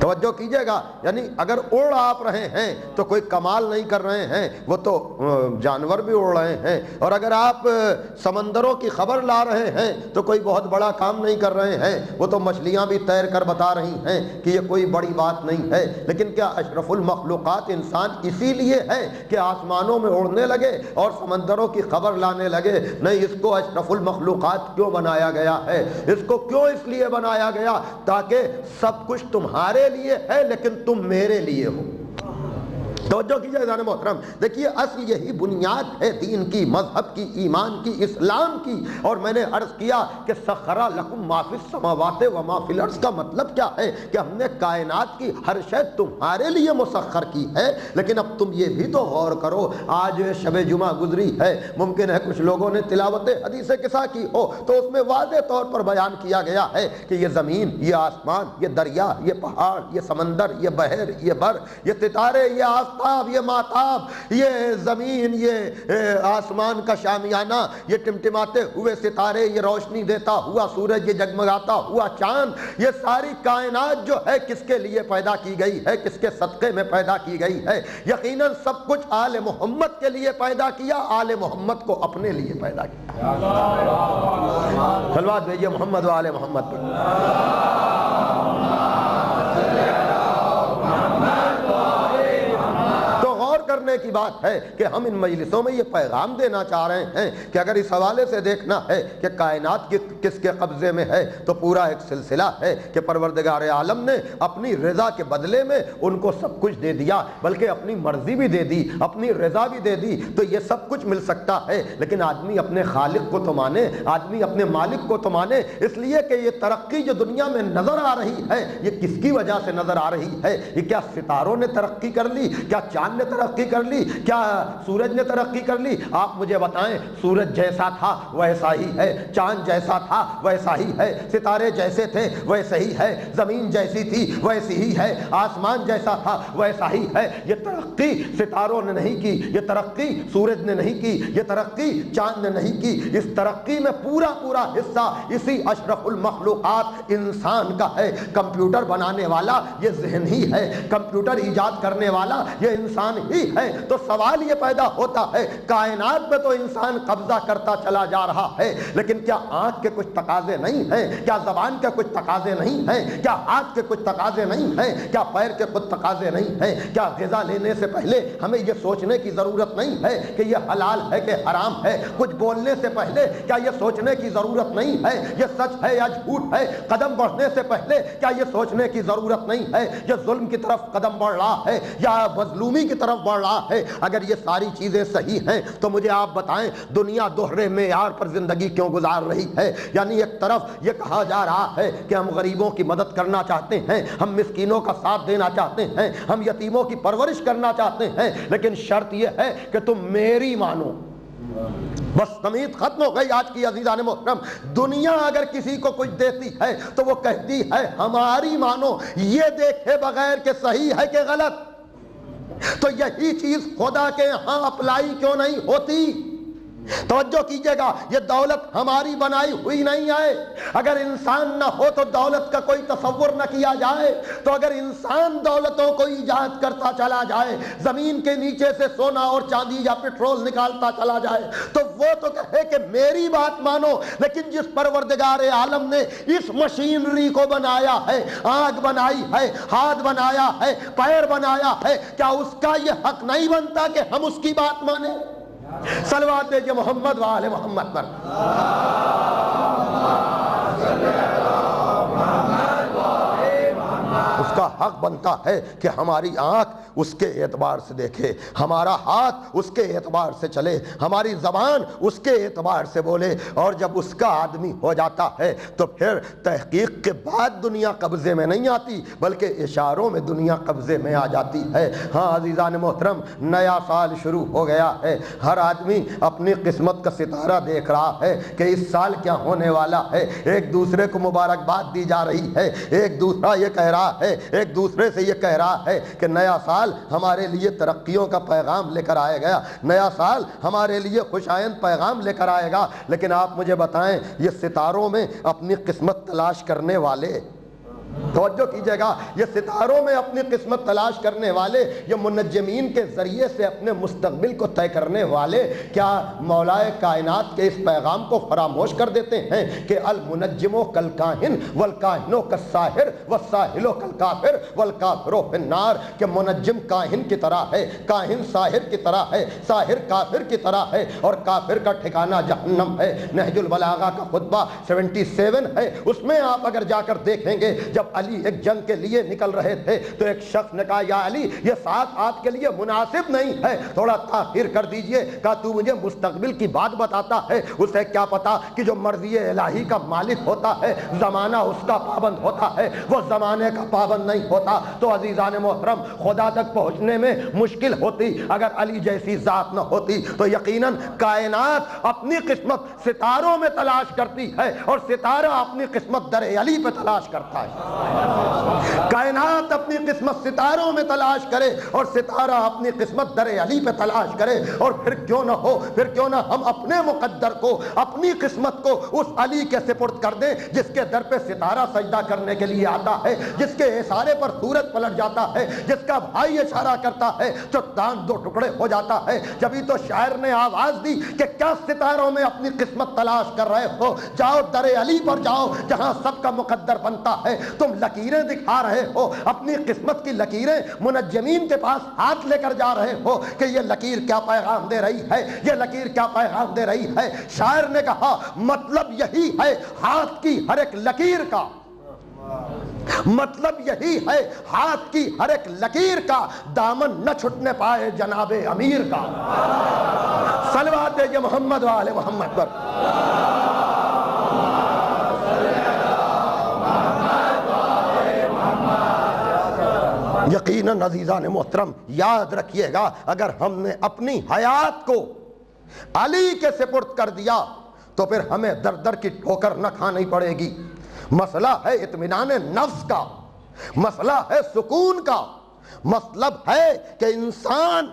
توجہ کیجئے گا، یعنی اگر اڑ آپ رہے ہیں تو کوئی کمال نہیں کر رہے ہیں، وہ تو جانور بھی اڑ رہے ہیں، اور اگر آپ سمندروں کی خبر لا رہے ہیں تو کوئی بہت بڑا کام نہیں کر رہے ہیں، وہ تو مچھلیاں بھی تیر کر بتا رہی ہیں کہ یہ کوئی بڑی بات نہیں ہے۔ لیکن کیا اشرف المخلوقات انسان اسی لیے ہے کہ آسمانوں میں اڑنے لگے اور سمندروں کی خبر لانے لگے؟ نہیں، اس کو اشرف المخلوقات کیوں بنایا گیا ہے؟ اس کو کیوں اس لیے بنایا گیا؟ تاکہ سب کچھ تمہارے لیے ہے لیکن تم میرے لیے ہو۔ توجہ کیجئے عزیزان محترم، دیکھیے اصل یہی بنیاد ہے دین کی، مذہب کی، ایمان کی، اسلام کی۔ اور میں نے عرض کیا کہ سخر لکم ما فی السماوات و ما فی الارض کا مطلب کیا ہے کہ ہم نے کائنات کی ہر شے تمہارے لیے مسخر کی ہے۔ لیکن اب تم یہ بھی تو غور کرو، آج شب جمعہ گزری ہے، ممکن ہے کچھ لوگوں نے تلاوت حدیث قصہ کی ہو تو اس میں واضح طور پر بیان کیا گیا ہے کہ یہ زمین، یہ آسمان، یہ دریا، یہ پہاڑ، یہ سمندر، یہ بحر، یہ بر، یہ ستارے، یہ آفتاب، یہ ماتاب، یہ زمین، یہ آسمان کا شامیانہ، یہ ٹمٹماتے ہوئے ستارے، یہ روشنی دیتا ہوا سورج، یہ جگمگاتا ہوا چاند، یہ ساری کائنات جو ہے کس کے لیے پیدا کی گئی ہے؟ کس کے صدقے میں پیدا کی گئی ہے؟ یقیناً سب کچھ آل محمد کے لیے پیدا کیا، آل محمد کو اپنے لیے پیدا کیا۔ صلوات بھیجئے محمد و آل محمد پر۔ کرنے کی بات ہے کہ ہم ان مجلسوں میں یہ پیغام دینا چاہ رہے ہیں کہ اگر اس حوالے سے دیکھنا ہے کہ کائنات کس کے قبضے میں ہے تو پورا ایک سلسلہ ہے کہ پروردگار عالم نے اپنی رضا کے بدلے میں ان کو سب کچھ دے دیا، بلکہ اپنی مرضی بھی دے دی، اپنی رضا بھی دے دی۔ تو یہ سب کچھ مل سکتا ہے، لیکن آدمی اپنے خالق کو تو مانے، آدمی اپنے مالک کو تو مانے۔ اس لیے کہ یہ ترقی جو دنیا میں نظر آ رہی ہے یہ کس کی وجہ سے نظر آ رہی ہے؟ یہ کیا ستاروں نے ترقی کر لی؟ کیا چاند نے ترقی کر لی؟ کیا سورج نے ترقی کر لی؟ آپ مجھے بتائیں، سورج جیسا تھا ویسا ہی ہے، چاند جیسا تھا ویسا ہی ہے، ستارے جیسے تھے ویسے ہی ہے، زمین جیسی تھی ویسی ہی ہے، آسمان جیسا تھا ویسا ہی ہے۔ یہ ترقی ستاروں نے نہیں کی، یہ ترقی سورج نے نہیں کی، یہ ترقی چاند نے نہیں کی۔ اس ترقی میں پورا حصہ اسی اشرف المخلوقات انسان کا ہے۔ کمپیوٹر بنانے والا یہ ذہن ہی ہے، کمپیوٹر ایجاد کرنے والا یہ انسان ہی ہے۔ تو سوال یہ پیدا ہوتا ہے، کائنات میں تو انسان قبضہ کرتا چلا جا رہا ہے، لیکن کیا آنکھ کے کچھ تقاضے نہیں ہیں؟ کیا زبان کے کچھ تقاضے نہیں ہیں؟ کیا ہاتھ کے کچھ تقاضے نہیں ہیں؟ کیا پیر کے کچھ تقاضے نہیں ہیں؟ کیا غذا لینے سے پہلے ہمیں یہ سوچنے کی ضرورت نہیں ہے کہ یہ حلال ہے کہ حرام ہے؟ کچھ بولنے سے پہلے کیا یہ سوچنے کی ضرورت نہیں ہے یہ سچ ہے یا جھوٹ ہے؟ قدم بڑھنے سے پہلے کیا یہ سوچنے کی ضرورت نہیں ہے یہ ظلم کی طرف قدم بڑھ رہا ہے یا مظلومی کی طرف بڑھ رہا ہے؟ اگر یہ ساری چیزیں صحیح ہیں تو مجھے آپ بتائیں دنیا دوہرے معیار پر زندگی کیوں گزار رہی ہے؟ یعنی ایک طرف یہ کہا جا رہا ہے کہ ہم غریبوں کی مدد کرنا چاہتے ہیں، ہم مسکینوں کا ساتھ دینا چاہتے ہیں، ہم یتیموں کی پرورش کرنا چاہتے ہیں، لیکن شرط یہ ہے کہ تم میری مانو۔ بس تمیز ختم ہو گئی آج کی عزیزان محترم۔ دنیا اگر کسی کو کچھ دیتی ہے تو وہ کہتی ہے ہماری مانو، یہ دیکھے بغیر کہ صحیح ہے کہ غلط۔ تو یہی چیز خدا کے ہاں اپلائی کیوں نہیں ہوتی؟ توجہ کیجئے گا، یہ دولت ہماری بنائی ہوئی نہیں ہے۔ اگر انسان نہ ہو تو دولت کا کوئی تصور نہ کیا جائے، تو اگر انسان دولتوں کو ایجاد کرتا چلا جائے، زمین کے نیچے سے سونا اور چاندی یا پیٹرول نکالتا چلا جائے، تو وہ تو کہے کہ میری بات مانو۔ لیکن جس پروردگار عالم نے اس مشینری کو بنایا ہے، آنکھ بنائی ہے، ہاتھ بنایا ہے، پیر بنایا ہے، کیا اس کا یہ حق نہیں بنتا کہ ہم اس کی بات مانیں؟ صلوات دیجئے محمد و آل محمد پر۔ اس کا حق بنتا ہے کہ ہماری آنکھ اس کے اعتبار سے دیکھے، ہمارا ہاتھ اس کے اعتبار سے چلے، ہماری زبان اس کے اعتبار سے بولے۔ اور جب اس کا آدمی ہو جاتا ہے تو پھر تحقیق کے بعد دنیا قبضے میں نہیں آتی بلکہ اشاروں میں دنیا قبضے میں آ جاتی ہے۔ ہاں عزیزان محترم، نیا سال شروع ہو گیا ہے، ہر آدمی اپنی قسمت کا ستارہ دیکھ رہا ہے کہ اس سال کیا ہونے والا ہے۔ ایک دوسرے کو مبارکباد دی جا رہی ہے، ایک دوسرا یہ کہہ رہا ہے، ایک دوسرے سے یہ کہہ رہا ہے کہ نیا سال ہمارے لیے ترقیوں کا پیغام لے کر آئے گا، نیا سال ہمارے لیے خوشائند پیغام لے کر آئے گا۔ لیکن آپ مجھے بتائیں، یہ ستاروں میں اپنی قسمت تلاش کرنے والے توجہ کیجئے گا، یہ ستاروں میں اپنی قسمت تلاش کرنے والے، یہ منجمین کے ذریعے سے اپنے مستقبل کو طے کرنے والے کیا مولائے کائنات کے اس پیغام کو فراموش کر دیتے ہیں کہ المنجم کالکاہن والکاہن کالساحر والساحر کالکافر والکافر فی النار، کہ منجم کاہن کی طرح ہے، کاہن ساحر کی طرح ہے، ساحر کافر کی طرح ہے، اور کافر کا ٹھکانہ جہنم ہے۔ نہج البلاغہ کا خطبہ 77 ہے، اس میں آپ اگر جا کر دیکھیں گے، جب علی ایک جنگ کے لیے نکل رہے تھے تو ایک شخص نے کہا یا علی یہ ساتھ آپ کے لیے مناسب نہیں ہے، تھوڑا تاخیر کر دیجئے۔ کہا تو مجھے مستقبل کی بات بتاتا ہے، اسے کیا پتا کہ جو مرضی الہی کا مالک ہوتا ہے زمانہ اس کا پابند ہوتا ہے، وہ زمانے کا پابند نہیں ہوتا۔ تو عزیزان محترم، خدا تک پہنچنے میں مشکل ہوتی اگر علی جیسی ذات نہ ہوتی، تو یقیناً کائنات اپنی قسمت ستاروں میں تلاش کرتی ہے، اور ستارہ اپنی قسمت در علی پہ تلاش کرتا ہے۔ کائنات اپنی قسمت ستاروں میں تلاش کرے اور ستارہ اپنی قسمت در علی پہ تلاش کرے، اور پھر کیوں نہ ہو، پھر کیوں نہ ہم اپنے مقدر کو، اپنی قسمت کو اس علی کے سپرد کر دیں جس کے در پہ ستارہ سجدہ کرنے کے لیے آتا ہے، جس کے اشارے پر سورج پلٹ جاتا ہے، جس کا بھائی اشارہ کرتا ہے جو چاند دو ٹکڑے ہو جاتا ہے۔ جبھی تو شاعر نے آواز دی کہ کیا ستاروں میں اپنی قسمت تلاش کر رہے ہو، جاؤ در علی پر جاؤ جہاں سب کا مقدر بنتا ہے۔ تم لکیریں دکھا رہے ہو، اپنی قسمت کی لکیریں منجمین کے پاس ہاتھ لے کر جا رہے ہو کہ یہ لکیر کیا پیغام دے رہی ہے، یہ لکیر کیا پیغام دے رہی ہے۔ شاعر نے کہا مطلب یہی ہے ہاتھ کی ہر ایک لکیر کا، مطلب یہی ہے ہاتھ کی ہر ایک لکیر کا، دامن نہ چھٹنے پائے جناب امیر کا۔ صلوات دیجئے محمد و آل محمد پر۔ یقیناً عزیزان محترم یاد رکھیے گا، اگر ہم نے اپنی حیات کو علی کے سپرد کر دیا تو پھر ہمیں در در کی ٹھوکر نہ کھانی پڑے گی۔ مسئلہ ہے اطمینان نفس کا، مسئلہ ہے سکون کا، مطلب ہے کہ انسان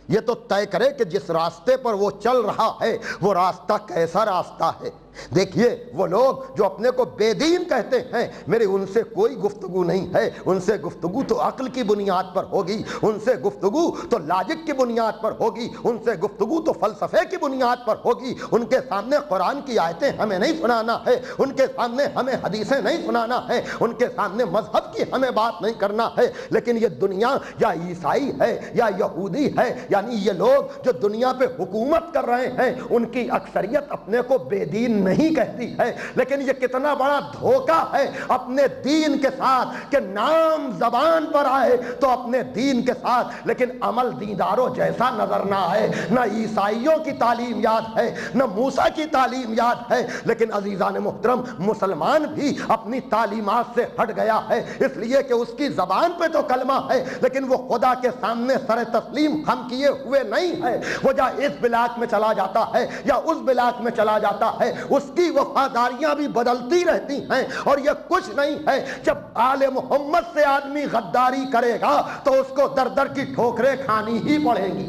یہ تو طے کرے کہ جس راستے پر وہ چل رہا ہے وہ راستہ کیسا راستہ ہے۔ دیکھیے وہ لوگ جو اپنے کو بے دین کہتے ہیں، میری ان سے کوئی گفتگو نہیں ہے، ان سے گفتگو تو عقل کی بنیاد پر ہوگی، ان سے گفتگو تو لاجک کی بنیاد پر ہوگی، ان سے گفتگو تو فلسفے کی بنیاد پر ہوگی۔ ان کے سامنے قرآن کی آیتیں ہمیں نہیں سنانا ہے، ان کے سامنے ہمیں حدیثیں نہیں سنانا ہے، ان کے سامنے مذہب کی ہمیں بات نہیں کرنا ہے۔ لیکن یہ دنیا یا عیسائی ہے یا یہودی ہے، یعنی یہ لوگ جو دنیا پہ حکومت کر رہے ہیں، ان کی اکثریت اپنے کو بے دین نہیں کہتی ہے۔ لیکن یہ کتنا بڑا دھوکہ ہے اپنے دین کے ساتھ کہ نام زبان پر آئے تو اپنے دین کے ساتھ، لیکن عمل دینداروں جیسا نظر نہ آئے۔ نہ عیسائیوں کی تعلیم یاد ہے، نہ موسیٰ کی تعلیم یاد ہے، لیکن عزیزان محترم مسلمان بھی اپنی تعلیمات سے ہٹ گیا ہے، اس لیے کہ اس کی زبان پہ تو کلمہ ہے لیکن وہ خدا کے سامنے سر تسلیم خم کیے ہوئے نہیں ہے۔ وہ جا اس بلاک میں چلا جاتا ہے یا اس بلاک میں چلا جاتا ہے، اس کی وفاداریاں بھی بدلتی رہتی ہیں، اور یہ کچھ نہیں ہے۔ جب آل محمد سے آدمی غداری کرے گا تو اس کو در در کی ٹھوکریں کھانی ہی پڑیں گی۔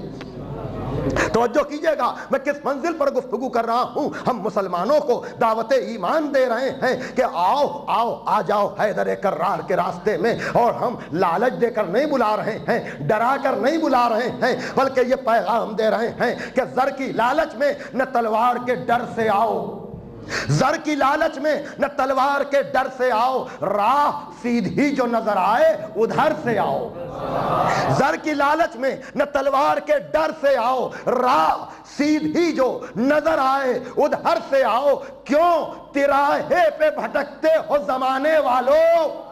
توجہ کیجئے گا میں کس منزل پر گفتگو کر رہا ہوں۔ ہم مسلمانوں کو دعوت ایمان دے رہے ہیں کہ آؤ آؤ آ جاؤ حیدر کرار کے راستے میں، اور ہم لالچ دے کر نہیں بلا رہے ہیں، ڈرا کر نہیں بلا رہے ہیں، بلکہ یہ پیغام دے رہے ہیں کہ زر کی لالچ میں نہ تلوار کے ڈر سے آؤ، زر کی لالچ میں نہ تلوار کے ڈر سے آؤ، راہ سیدھی جو نظر آئے ادھر سے آؤ۔ زر کی لالچ میں نہ تلوار کے ڈر سے آؤ، راہ سیدھی جو نظر آئے ادھر سے آؤ، کیوں تراہے پہ بھٹکتے ہو زمانے والوں۔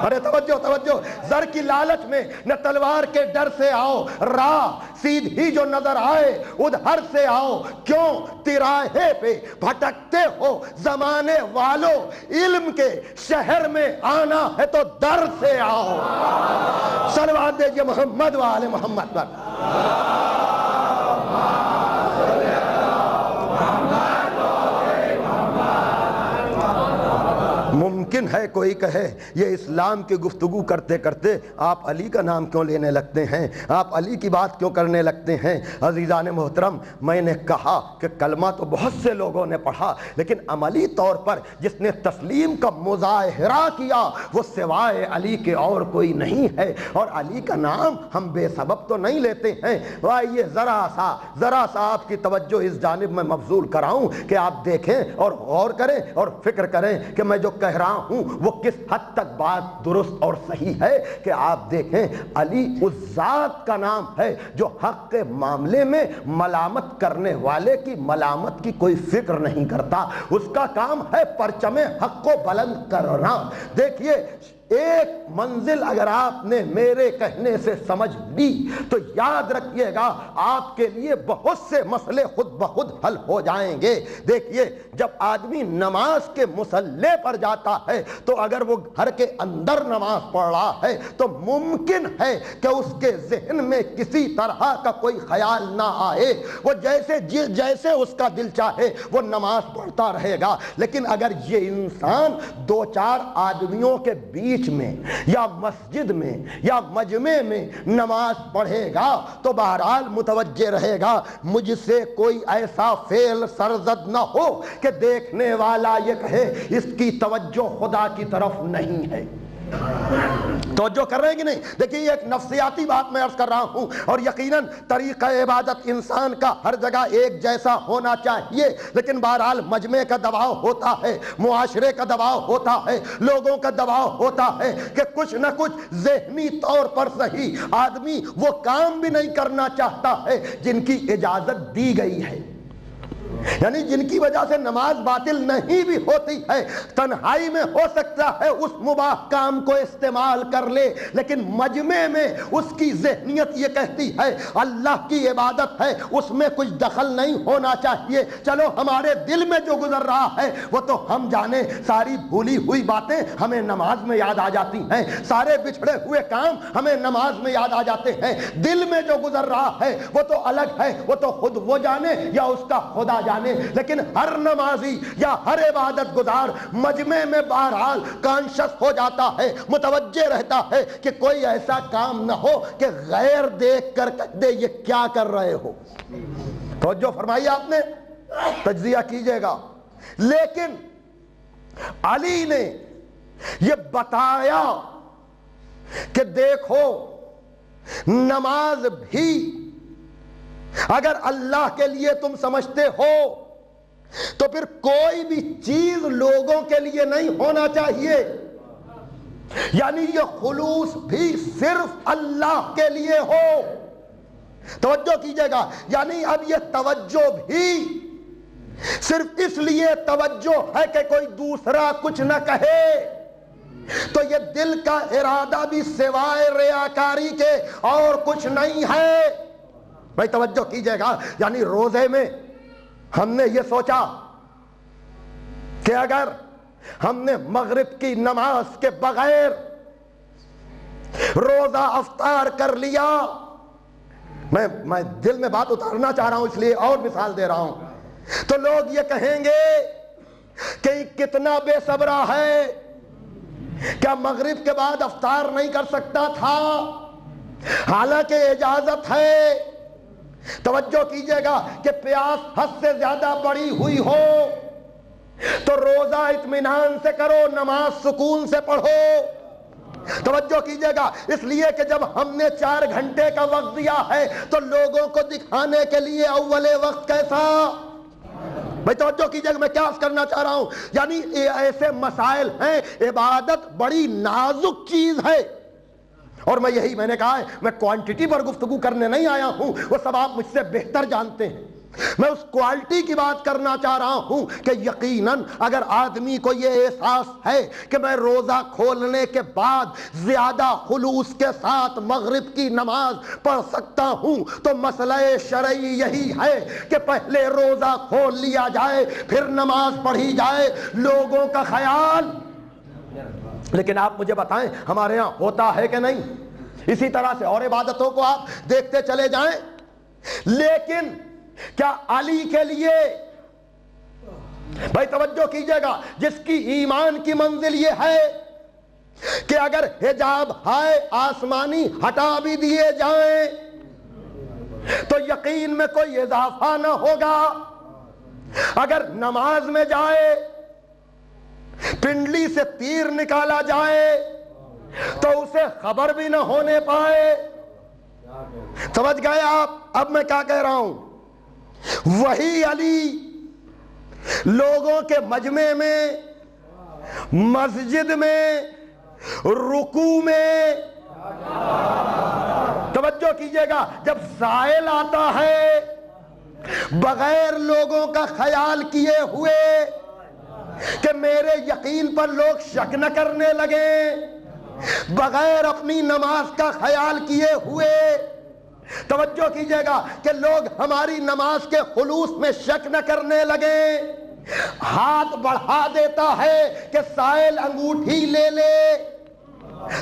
ارے توجہ توجہ، زر کی لالچ میں نہ تلوار کے ڈر سے آؤ، راہ سیدھی جو نظر آئے ادھر سے آؤ، کیوں تراہے پہ بھٹکتے ہو زمانے والوں، علم کے شہر میں آنا ہے تو در سے آؤ۔ صلوات دیجئے محمد و آل محمد پر۔ ممکن ممکن ہے کوئی کہے یہ اسلام کی گفتگو کرتے کرتے آپ علی کا نام کیوں لینے لگتے ہیں، آپ علی کی بات کیوں کرنے لگتے ہیں؟ عزیزان محترم، میں نے کہا کہ کلمہ تو بہت سے لوگوں نے پڑھا، لیکن عملی طور پر جس نے تسلیم کا مظاہرہ کیا وہ سوائے علی کے اور کوئی نہیں ہے، اور علی کا نام ہم بے سبب تو نہیں لیتے ہیں۔ آئیے ذرا سا آپ کی توجہ اس جانب میں مبذول کراؤں کہ آپ دیکھیں اور غور کریں اور فکر کریں کہ میں جو کہہ رہا ہوں وہ کس حد تک بات درست اور صحیح ہے۔ کہ آپ دیکھیں علی اس ذات کا نام ہے جو حق کے معاملے میں ملامت کرنے والے کی ملامت کی کوئی فکر نہیں کرتا، اس کا کام ہے پرچم حق کو بلند کرنا۔ دیکھیے ایک منزل اگر آپ نے میرے کہنے سے سمجھ لی تو یاد رکھیے گا آپ کے لیے بہت سے مسئلے خود بخود حل ہو جائیں گے۔ دیکھیے جب آدمی نماز کے مصلی پر جاتا ہے تو اگر وہ گھر کے اندر نماز پڑھ رہا ہے تو ممکن ہے کہ اس کے ذہن میں کسی طرح کا کوئی خیال نہ آئے، وہ جیسے اس کا دل چاہے وہ نماز پڑھتا رہے گا۔ لیکن اگر یہ انسان دو چار آدمیوں کے بیچ میں یا مسجد میں یا مجمع میں نماز پڑھے گا تو بہرحال متوجہ رہے گا مجھ سے کوئی ایسا فعل سرزد نہ ہو کہ دیکھنے والا یہ کہے اس کی توجہ خدا کی طرف نہیں ہے۔ توجہ کر رہے ہیں کہ نہیں؟ دیکھیے یہ ایک نفسیاتی بات میں عرض کر رہا ہوں، اور یقیناً طریقہ عبادت انسان کا ہر جگہ ایک جیسا ہونا چاہیے، لیکن بہرحال مجمع کا دباؤ ہوتا ہے، معاشرے کا دباؤ ہوتا ہے، لوگوں کا دباؤ ہوتا ہے کہ کچھ نہ کچھ ذہنی طور پر صحیح آدمی وہ کام بھی نہیں کرنا چاہتا ہے جن کی اجازت دی گئی ہے، یعنی جن کی وجہ سے نماز باطل نہیں بھی ہوتی ہے۔ تنہائی میں ہو سکتا ہے اس مباح کام کو استعمال کر لے، لیکن مجمع میں اس کی ذہنیت یہ کہتی ہے اللہ کی عبادت ہے، اس میں کچھ دخل نہیں ہونا چاہیے۔ چلو ہمارے دل میں جو گزر رہا ہے وہ تو ہم جانے، ساری بھولی ہوئی باتیں ہمیں نماز میں یاد آ جاتی ہیں، سارے بچھڑے ہوئے کام ہمیں نماز میں یاد آ جاتے ہیں۔ دل میں جو گزر رہا ہے وہ تو الگ ہے، وہ تو خود وہ جانے یا اس کا خدا جانے، لیکن ہر نمازی یا ہر عبادت گزار مجمع میں بہرحال کانشس ہو جاتا ہے، متوجہ رہتا ہے کہ کوئی ایسا کام نہ ہو کہ غیر دیکھ کر کہہ دے یہ کیا کر رہے ہو۔ توجہ فرمائی آپ نے، تجزیہ کیجئے گا۔ لیکن علی نے یہ بتایا کہ دیکھو نماز بھی اگر اللہ کے لیے تم سمجھتے ہو تو پھر کوئی بھی چیز لوگوں کے لیے نہیں ہونا چاہیے، یعنی یہ خلوص بھی صرف اللہ کے لیے ہو۔ توجہ کیجئے گا، یعنی اب یہ توجہ بھی صرف اس لیے توجہ ہے کہ کوئی دوسرا کچھ نہ کہے، تو یہ دل کا ارادہ بھی سوائے ریاکاری کے اور کچھ نہیں ہے۔ بھائی توجہ کیجئے گا، یعنی روزے میں ہم نے یہ سوچا کہ اگر ہم نے مغرب کی نماز کے بغیر روزہ افطار کر لیا، میں دل میں بات اتارنا چاہ رہا ہوں اس لیے اور مثال دے رہا ہوں، تو لوگ یہ کہیں گے کہ کتنا بے صبرا ہے، کیا مغرب کے بعد افطار نہیں کر سکتا تھا؟ حالانکہ اجازت ہے۔ توجہ کیجئے گا کہ پیاس حد سے زیادہ بڑی ہوئی ہو تو روزہ اطمینان سے کرو، نماز سکون سے پڑھو۔ توجہ کیجئے گا، اس لیے کہ جب ہم نے 4 گھنٹے کا وقت دیا ہے تو لوگوں کو دکھانے کے لیے اول وقت کیسا؟ بھائی توجہ کیجئے گا، میں کیا عرض کرنا چاہ رہا ہوں، یعنی ایسے مسائل ہیں، عبادت بڑی نازک چیز ہے، اور میں نے کہا ہے میں کوانٹٹی پر گفتگو کرنے نہیں آیا ہوں، وہ سب آپ مجھ سے بہتر جانتے ہیں، میں اس کوالٹی کی بات کرنا چاہ رہا ہوں کہ یقیناً اگر آدمی کو یہ احساس ہے کہ میں روزہ کھولنے کے بعد زیادہ خلوص کے ساتھ مغرب کی نماز پڑھ سکتا ہوں تو مسئلہ شرعی یہی ہے کہ پہلے روزہ کھول لیا جائے پھر نماز پڑھی جائے، لوگوں کا خیال۔ لیکن آپ مجھے بتائیں ہمارے ہاں ہوتا ہے کہ نہیں؟ اسی طرح سے اور عبادتوں کو آپ دیکھتے چلے جائیں، لیکن کیا علی کے لیے بھائی توجہ کیجئے گا، جس کی ایمان کی منزل یہ ہے کہ اگر حجاب ہائے آسمانی ہٹا بھی دیے جائیں تو یقین میں کوئی اضافہ نہ ہوگا، اگر نماز میں جائے پنڈلی سے تیر نکالا جائے تو اسے خبر بھی نہ ہونے پائے۔ سمجھ گئے آپ اب میں کیا کہہ رہا ہوں؟ وہی علی لوگوں کے مجمع میں، مسجد میں، رکوع میں، توجہ کیجئے گا، جب سائل آتا ہے بغیر لوگوں کا خیال کیے ہوئے کہ میرے یقین پر لوگ شک نہ کرنے لگے، بغیر اپنی نماز کا خیال کیے ہوئے، توجہ کیجئے گا کہ لوگ ہماری نماز کے خلوص میں شک نہ کرنے لگے، ہاتھ بڑھا دیتا ہے کہ سائل انگوٹھی لے لے،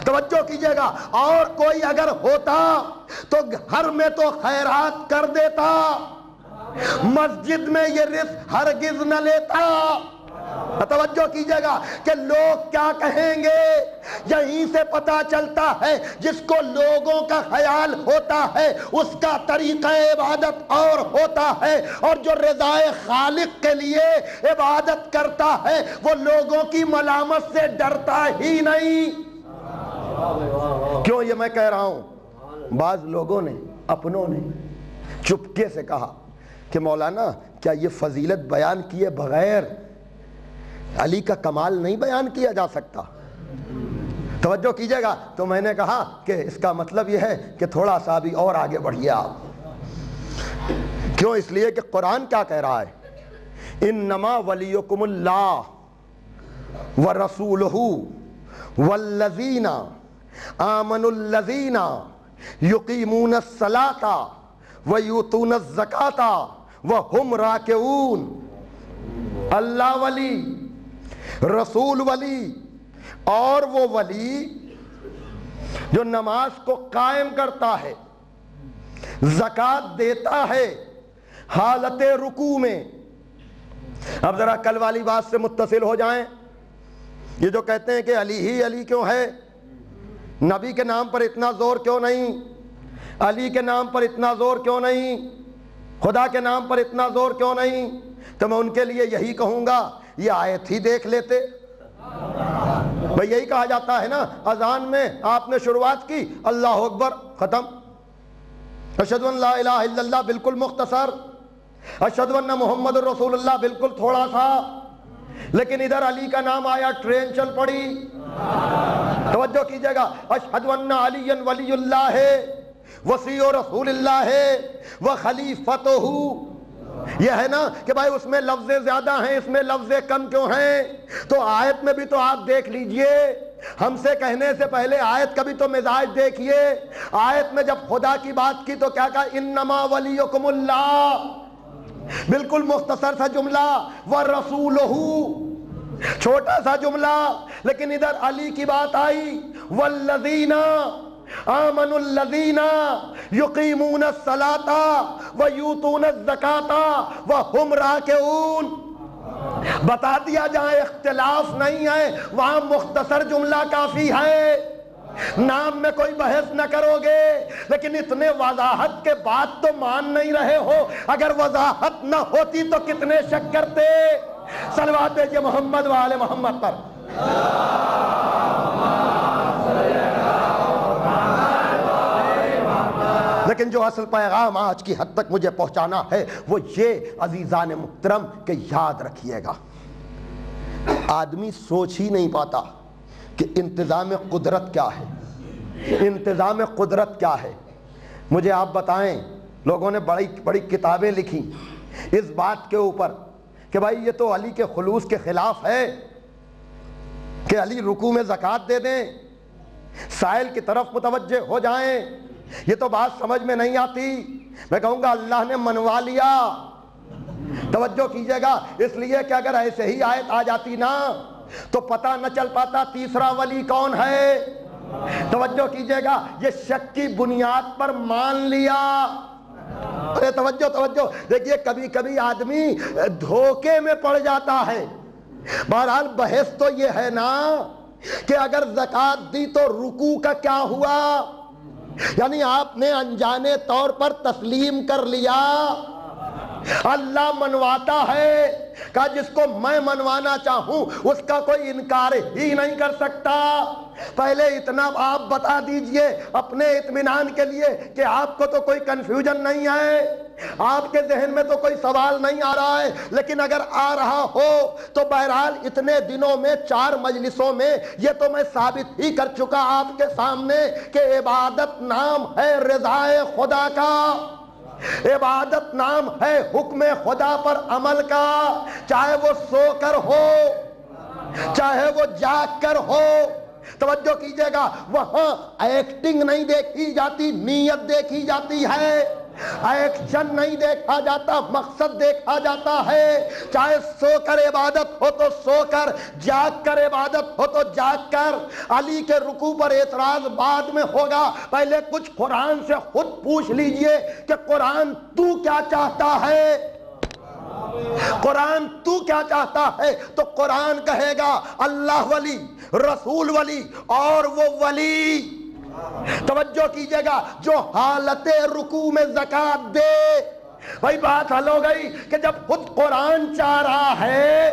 توجہ کیجئے گا، اور کوئی اگر ہوتا تو گھر میں تو خیرات کر دیتا، مسجد میں یہ رزق ہرگز نہ لیتا۔ توجہ کیجئے گا کہ لوگ کیا کہیں گے، یہیں سے پتہ چلتا ہے جس کو لوگوں کا خیال ہوتا ہے اس کا طریقہ عبادت اور ہوتا ہے، اور جو رضائے خالق کے لیے عبادت کرتا ہے وہ لوگوں کی ملامت سے ڈرتا ہی نہیں۔ کیوں یہ میں کہہ رہا ہوں؟ بعض لوگوں نے، اپنوں نے چپکے سے کہا کہ مولانا کیا یہ فضیلت بیان کیے بغیر علی کا کمال نہیں بیان کیا جا سکتا؟ توجہ کیجئے گا، تو میں نے کہا کہ اس کا مطلب یہ ہے کہ تھوڑا سا بھی اور آگے بڑھیے آپ۔ کیوں؟ اس لیے کہ قرآن کیا کہہ رہا ہے؟ انما ولیکم اللہ ورسولہ والذین آمنوا الذین یقیمون الصلاۃ ویؤتون الزکاۃ وہم راکعون۔ اللہ ولی، رسول ولی، اور وہ ولی جو نماز کو قائم کرتا ہے، زکوٰۃ دیتا ہے حالت رکوع میں۔ اب ذرا کل والی بات سے متصل ہو جائیں، یہ جو کہتے ہیں کہ علی ہی علی کیوں ہے، نبی کے نام پر اتنا زور کیوں نہیں، علی کے نام پر اتنا زور کیوں نہیں، خدا کے نام پر اتنا زور کیوں نہیں، تو میں ان کے لیے یہی کہوں گا یہ آیت ہی دیکھ لیتے۔ بھئی یہی کہا جاتا ہے نا، اذان میں آپ نے شروعات کی اللہ اکبر، ختم، اشہدو ان لا الہ الا اللہ بالکل مختصر، اشہدو ان محمد رسول اللہ بالکل تھوڑا سا، لیکن ادھر علی کا نام آیا ٹرین چل پڑی۔ توجہ کیجئے گا، اشہدو ان علی ولی اللہ ہے وصی رسول اللہ ہے وخلیفتہ، یہ ہے نا کہ بھائی اس میں لفظیں زیادہ ہیں، اس میں لفظیں کم کیوں ہیں؟ تو آیت میں بھی تو آپ دیکھ لیجئے، ہم سے کہنے سے پہلے آیت کا بھی تو مزاج دیکھیے۔ آیت میں جب خدا کی بات کی تو کیا کہا؟ انما ولیکم اللہ، بالکل مختصر سا جملہ، ورسولہ، چھوٹا سا جملہ، لیکن ادھر علی کی بات آئی، والذین آمنوا الذین یقیمون الصلاۃ ویؤتون الزکاۃ وہم راکعون۔ بتا دیا جائے اختلاف نہیں ہے، وہاں مختصر جملہ کافی ہے، نام میں کوئی بحث نہ کرو گے، لیکن اتنے وضاحت کے بعد تو مان نہیں رہے ہو، اگر وضاحت نہ ہوتی تو کتنے شک کرتے۔ صلوات بھیجئے محمد و آل محمد پر۔ لیکن جو اصل پیغام آج کی حد تک مجھے پہنچانا ہے وہ یہ عزیزان محترم کہ یاد رکھیے گا، آدمی سوچ ہی نہیں پاتا کہ انتظام قدرت کیا ہے، انتظام قدرت کیا ہے۔ مجھے آپ بتائیں، لوگوں نے بڑی بڑی کتابیں لکھی اس بات کے اوپر کہ بھائی یہ تو علی کے خلوص کے خلاف ہے کہ علی رکوع میں زکوٰۃ دے دیں، سائل کی طرف متوجہ ہو جائیں، یہ تو بات سمجھ میں نہیں آتی۔ میں کہوں گا اللہ نے منوا لیا۔ توجہ کیجئے گا، اس لیے کہ اگر ایسے ہی آیت آ جاتی نا تو پتہ نہ چل پاتا تیسرا ولی کون ہے۔ توجہ کیجئے گا، یہ شک کی بنیاد پر مان لیا۔ ارے توجہ توجہ، دیکھیے کبھی کبھی آدمی دھوکے میں پڑ جاتا ہے۔ بہرحال بحث تو یہ ہے نا کہ اگر زکوٰۃ دی تو رکوع کا کیا ہوا؟ یعنی آپ نے انجانے طور پر تسلیم کر لیا، اللہ منواتا ہے، کہ جس کو میں منوانا چاہوں اس کا کوئی انکار ہی نہیں کر سکتا۔ پہلے اتنا آپ بتا دیجئے اپنے اطمینان کے لیے کہ آپ کو تو کوئی کنفیوژن نہیں ہے، آپ کے ذہن میں تو کوئی سوال نہیں آ رہا ہے، لیکن اگر آ رہا ہو تو بہرحال اتنے دنوں میں 4 مجلسوں میں یہ تو میں ثابت ہی کر چکا آپ کے سامنے کہ عبادت نام ہے رضا خدا کا، عبادت نام ہے حکم خدا پر عمل کا، چاہے وہ سو کر ہو چاہے وہ جاگ کر ہو۔ توجہ کیجئے گا، وہاں ایکٹنگ نہیں دیکھی جاتی، نیت دیکھی جاتی ہے، ایکشن نہیں دیکھا جاتا، مقصد دیکھا جاتا ہے۔ چاہے سو کر عبادت ہو تو سو کر، جاگ کر عبادت ہو تو جاگ کر۔ علی کے رکوع پر اعتراض بعد میں ہوگا، پہلے کچھ قرآن سے خود پوچھ لیجئے کہ قرآن تو کیا چاہتا ہے، قرآن تو کیا چاہتا ہے؟ تو قرآن کہے گا اللہ ولی، رسول ولی اور وہ ولی، توجہ کیجئے گا، جو حالت رکوع میں زکوٰۃ دے۔ بھائی بات حل ہو گئی کہ جب خود قرآن چاہ رہا ہے،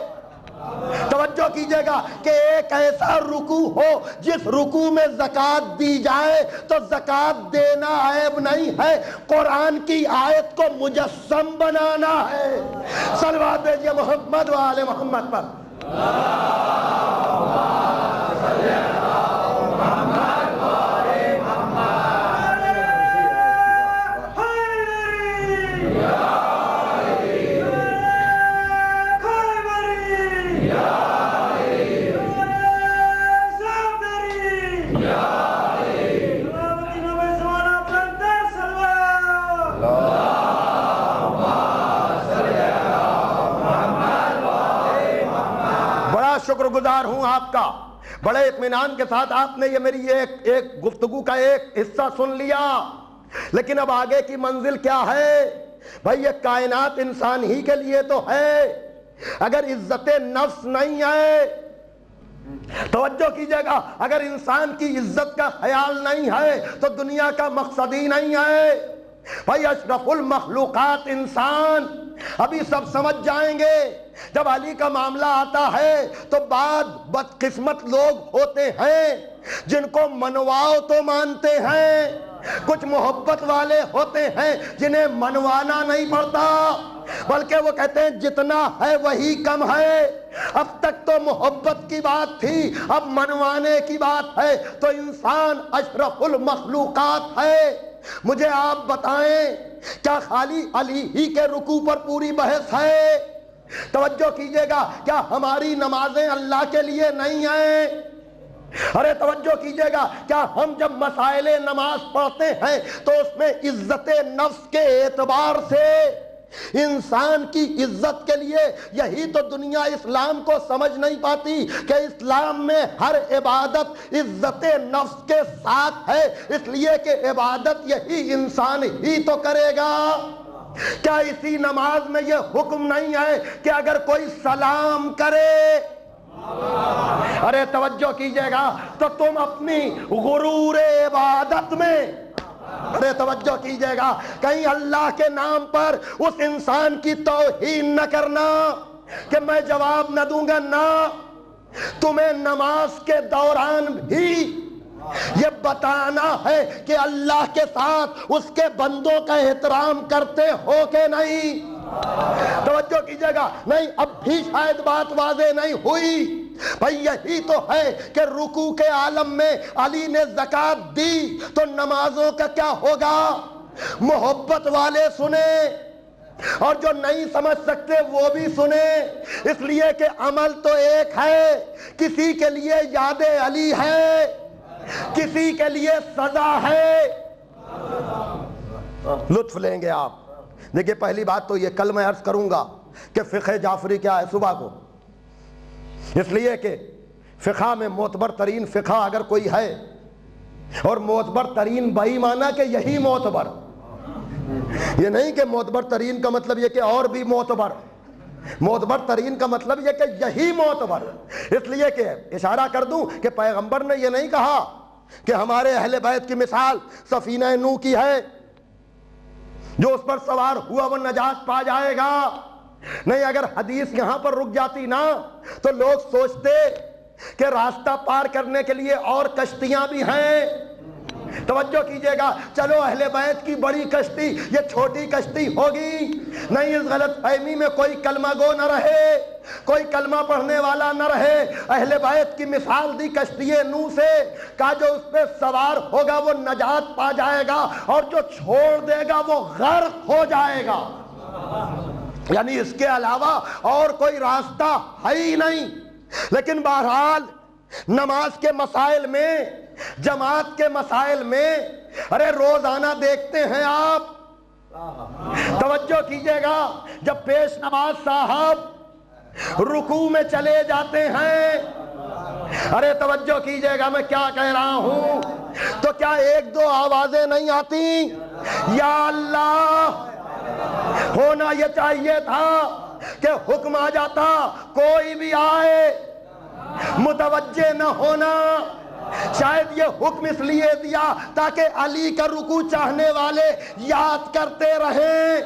توجہ کیجئے گا کہ ایک ایسا رکوع ہو جس رکوع میں زکوٰۃ دی جائے تو زکوٰۃ دینا عیب نہیں ہے، قرآن کی آیت کو مجسم بنانا ہے۔ صلوات بھیجئے محمد و آل محمد پر۔ شکر گزار ہوں آپ کا، بڑے اطمینان کے ساتھ آپ نے یہ میری ایک گفتگو کا ایک حصہ سن لیا، لیکن اب آگے کی منزل کیا ہے؟ بھائی یہ کائنات انسان ہی کے لیے تو ہے، اگر عزت نفس نہیں ہے، توجہ کیجئے گا، اگر انسان کی عزت کا خیال نہیں ہے تو دنیا کا مقصد ہی نہیں ہے۔ بھائی اشرف المخلوقات انسان، ابھی سب سمجھ جائیں گے۔ جب علی کا معاملہ آتا ہے تو بعد بدقسمت لوگ ہوتے ہیں جن کو منواؤ تو مانتے ہیں، کچھ محبت والے ہوتے ہیں جنہیں منوانا نہیں پڑتا، بلکہ وہ کہتے ہیں جتنا ہے وہی کم ہے۔ اب تک تو محبت کی بات تھی، اب منوانے کی بات ہے، تو انسان اشرف المخلوقات ہے۔ مجھے آپ بتائیں کیا خالی علی ہی کے رکوع پر پوری بحث ہے؟ توجہ کیجئے گا، کیا ہماری نمازیں اللہ کے لیے نہیں ہیں؟ ارے توجہ کیجئے گا، کیا ہم جب مسائل نماز پڑھتے ہیں تو اس میں عزت نفس کے اعتبار سے انسان کی عزت کے لیے، یہی تو دنیا اسلام کو سمجھ نہیں پاتی کہ اسلام میں ہر عبادت عزت نفس کے ساتھ ہے، اس لیے کہ عبادت یہی انسان ہی تو کرے گا۔ کیا اسی نماز میں یہ حکم نہیں ہے کہ اگر کوئی سلام کرے، ارے توجہ کیجئے گا، تو تم اپنی غرور عبادت میں، ارے توجہ کیجئے گا، کہیں اللہ کے نام پر اس انسان کی توہین نہ کرنا کہ میں جواب نہ دوں گا، نہ، تمہیں نماز کے دوران بھی یہ بتانا ہے کہ اللہ کے ساتھ اس کے بندوں کا احترام کرتے ہو کہ نہیں۔ توجہ کیجئے گا، نہیں اب بھی شاید بات واضح نہیں ہوئی۔ بھئی یہی تو ہے کہ رکوع کے عالم میں علی نے زکوٰۃ دی تو نمازوں کا کیا ہوگا؟ محبت والے سنیں اور جو نہیں سمجھ سکتے وہ بھی سنیں، اس لیے کہ عمل تو ایک ہے، کسی کے لیے یاد علی ہے، کسی کے لیے سزا ہے۔ لطف لیں گے آپ۔ دیکھیں پہلی بات تو یہ کل میں عرض کروں گا کہ فقہ جعفری کیا ہے صبح کو، اس لیے کہ فقہ میں معتبر ترین فقہ اگر کوئی ہے، اور معتبر ترین بھائی مانا کہ یہی معتبر، یہ نہیں کہ معتبر ترین کا مطلب یہ کہ اور بھی معتبر، معتبر ترین کا مطلب یہ کہ یہی معتبر، اس لیے کہ اشارہ کر دوں کہ پیغمبر نے یہ نہیں کہا کہ ہمارے اہل بیت کی مثال سفینہ نوح کی ہے، جو اس پر سوار ہوا وہ نجات پا جائے گا۔ نہیں، اگر حدیث یہاں پر رک جاتی نا تو لوگ سوچتے کہ راستہ پار کرنے کے لیے اور کشتیاں بھی ہیں۔ توجہ کیجئے گا، چلو اہل بیت کی بڑی کشتی یہ چھوٹی کشتی ہوگی، نہیں، اس غلط فہمی میں کوئی کلمہ گو نہ رہے، کوئی کلمہ پڑھنے والا نہ رہے۔ اہل بیت کی مثال دی کشتی نوح سے، کہا جو اس پہ سوار ہوگا وہ نجات پا جائے گا اور جو چھوڑ دے گا وہ غرق ہو جائے گا، یعنی اس کے علاوہ اور کوئی راستہ ہے ہی نہیں۔ لیکن بہرحال نماز کے مسائل میں، جماعت کے مسائل میں، ارے روزانہ دیکھتے ہیں آپ، توجہ کیجئے گا، جب پیش نماز صاحب رکوع میں چلے جاتے ہیں، ارے توجہ کیجئے گا میں کیا کہہ رہا ہوں، تو کیا ایک دو آوازیں نہیں آتی؟ یا اللہ! ہونا یہ چاہیے تھا کہ حکم آ جاتا کوئی بھی آئے متوجہ نہ ہونا۔ شاید یہ حکم اس لیے دیا تاکہ علی کا رکوع چاہنے والے یاد کرتے رہیں۔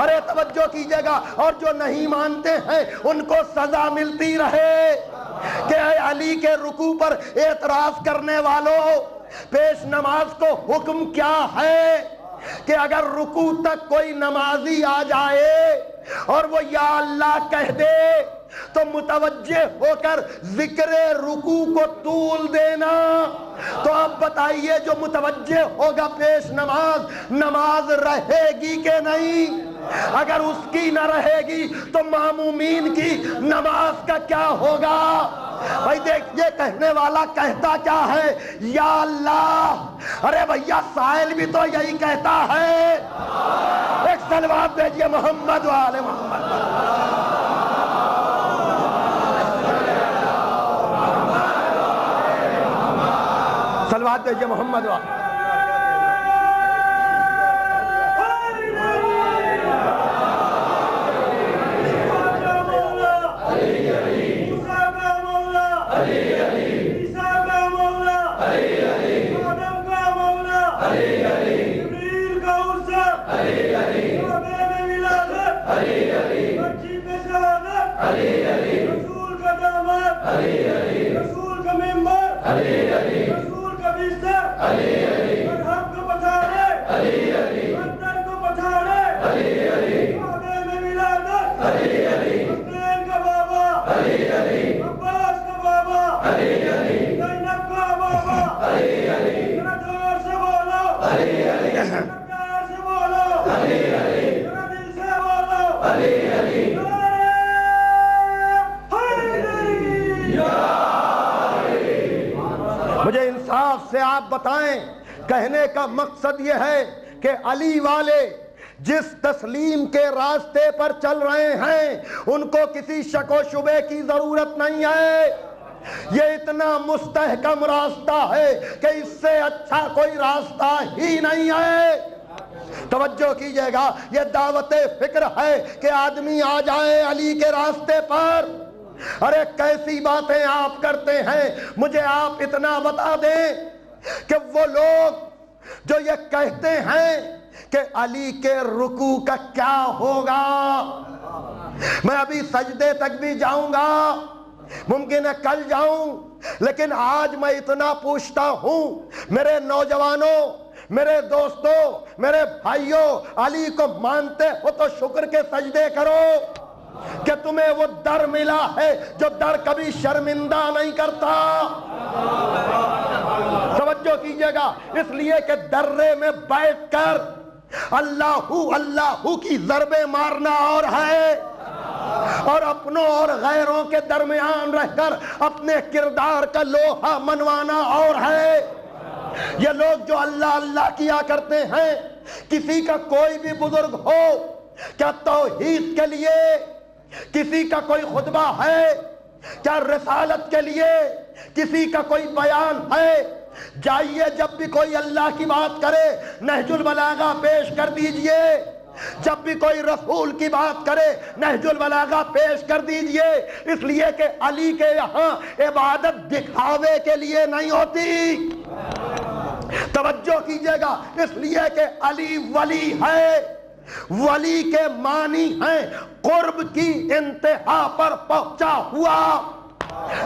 ارے توجہ کیجئے گا، اور جو نہیں مانتے ہیں ان کو سزا ملتی رہے کہ اے علی کے رکوع پر اعتراض کرنے والوں، پیش نماز کو حکم کیا ہے کہ اگر رکوع تک کوئی نمازی آ جائے اور وہ یا اللہ کہہ دے تو متوجہ ہو کر ذکر رکوع کو طول دینا۔ تو اب بتائیے جو متوجہ ہوگا پیش نماز، نماز رہے گی کہ نہیں؟ اگر اس کی نہ رہے گی تو مامومین کی نماز کا کیا ہوگا؟ بھائی دیکھیے کہنے والا کہتا کیا ہے؟ یا اللہ! ارے بھیا سائل بھی تو یہی کہتا ہے۔ ایک صلوات بھیجئے محمد و آل محمد۔ صلوات بھیجئے محمد و آل۔ رسول کا داماد، رسول کا ممبر، رسول کا بستر، مذہب کو پچھاڑے، وطن کو پچھاڑے، کعبے میں ولادت، حسین کا بابا، عباس کا بابا، زینب کا بابا، ذرا زور سے بولو، ذرا پیار سے بولو، ذرا دل سے بولو، مجھے انصاف سے آپ بتائیں، کہنے کا مقصد یہ ہے کہ علی والے جس تسلیم کے راستے پر چل رہے ہیں ان کو کسی شک و شبے کی ضرورت نہیں ہے۔ یہ اتنا مستحکم راستہ ہے کہ اس سے اچھا کوئی راستہ ہی نہیں ہے۔ توجہ کیجئے گا، یہ دعوت فکر ہے کہ آدمی آ جائے علی کے راستے پر۔ ارے کیسی باتیں آپ کرتے ہیں، مجھے آپ اتنا بتا دیں کہ وہ لوگ جو یہ کہتے ہیں کہ علی کے رکوع کا کیا ہوگا، میں ابھی سجدے تک بھی جاؤں گا، ممکن ہے کل جاؤں، لیکن آج میں اتنا پوچھتا ہوں میرے نوجوانوں، میرے دوستوں، میرے بھائیوں، علی کو مانتے ہو تو شکر کے سجدے کرو کہ تمہیں وہ در ملا ہے جو در کبھی شرمندہ نہیں کرتا۔ توجہ کیجئے گا، اس لیے کہ درے میں بیٹھ کر اللہ اللہ کی ضربیں مارنا اور ہے، اور اپنوں اور غیروں کے درمیان رہ کر اپنے کردار کا لوہا منوانا اور ہے۔ یہ لوگ جو اللہ اللہ کیا کرتے ہیں، کسی کا کوئی بھی بزرگ ہو، کیا توحید کے لیے کسی کا کوئی خطبہ ہے؟ کیا رسالت کے لیے کسی کا کوئی بیان ہے؟ جائیے جب بھی کوئی اللہ کی بات کرے نہج البلاغہ پیش کر دیجئے، جب بھی کوئی رسول کی بات کرے نہج البلاغہ پیش کر دیجئے، اس لیے کہ علی کے یہاں عبادت دکھاوے کے لیے نہیں ہوتی، توجہ کیجئے گا، اس لیے کہ علی ولی ہے، ولی کے معنی ہیں قرب کی انتہا پر پہنچا ہوا۔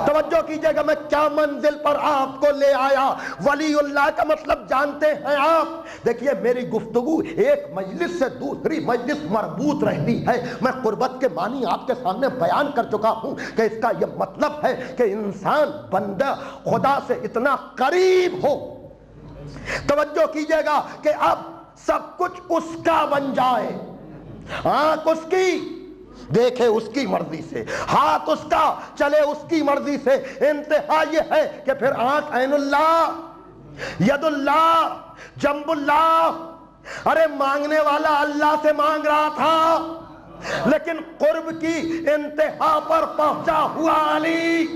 توجہ کیجئے گا میں کیا منزل پر آپ کو لے آیا۔ ولی اللہ کا مطلب جانتے ہیں آپ؟ دیکھیے میری گفتگو ایک مجلس سے دوسری مجلس مربوط رہتی ہے، میں قربت کے معنی آپ کے سامنے بیان کر چکا ہوں کہ اس کا یہ مطلب ہے کہ انسان بندہ خدا سے اتنا قریب ہو۔ توجہ کیجئے گا کہ اب سب کچھ اس کا بن جائے، آنکھ اس کی دیکھے اس کی مرضی سے، ہاتھ اس کا چلے اس کی مرضی سے، انتہا یہ ہے کہ پھر آنکھ عین اللہ، ید اللہ، جنب اللہ، ارے مانگنے والا اللہ سے مانگ رہا تھا لیکن قرب کی انتہا پر پہنچا ہوا علی۔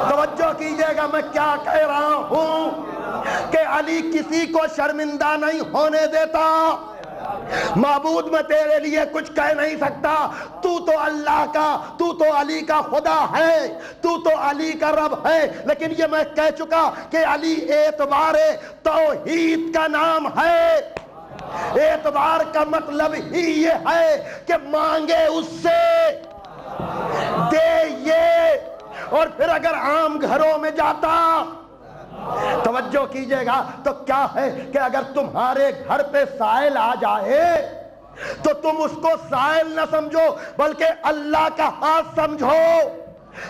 توجہ کیجئے گا میں کیا کہہ رہا ہوں کہ علی کسی کو شرمندہ نہیں ہونے دیتا۔ معبود میں تیرے لیے کچھ کہہ نہیں سکتا، تو تو اللہ کا، تو تو علی کا خدا ہے، تو تو علی کا رب ہے، لیکن یہ میں کہہ چکا کہ علی اعتبار توحید کا نام ہے۔ اعتبار کا مطلب ہی یہ ہے کہ مانگے اس سے، دے یہ، اور پھر اگر عام گھروں میں جاتا، توجہ کیجئے گا تو کیا ہے کہ اگر تمہارے گھر پہ سائل آ جائے تو تم اس کو سائل نہ سمجھو بلکہ اللہ کا ہاتھ سمجھو،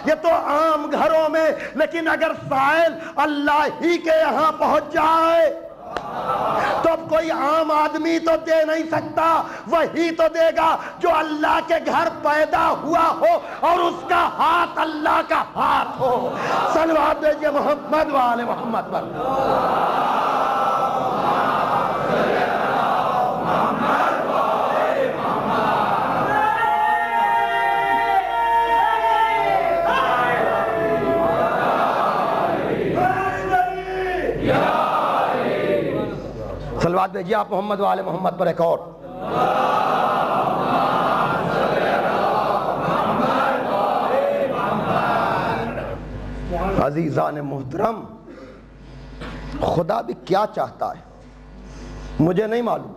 یہ تو عام گھروں میں، لیکن اگر سائل اللہ ہی کے یہاں پہنچ جائے تو اب کوئی عام آدمی تو دے نہیں سکتا، وہی تو دے گا جو اللہ کے گھر پیدا ہوا ہو اور اس کا ہاتھ اللہ کا ہاتھ ہو۔ صلوات بھیجئے محمد وآل محمد پر۔ صلوات بھیجئے آپ محمد وآل محمد پر ایک اور۔ عزیزان محترم، خدا بھی کیا چاہتا ہے مجھے نہیں معلوم،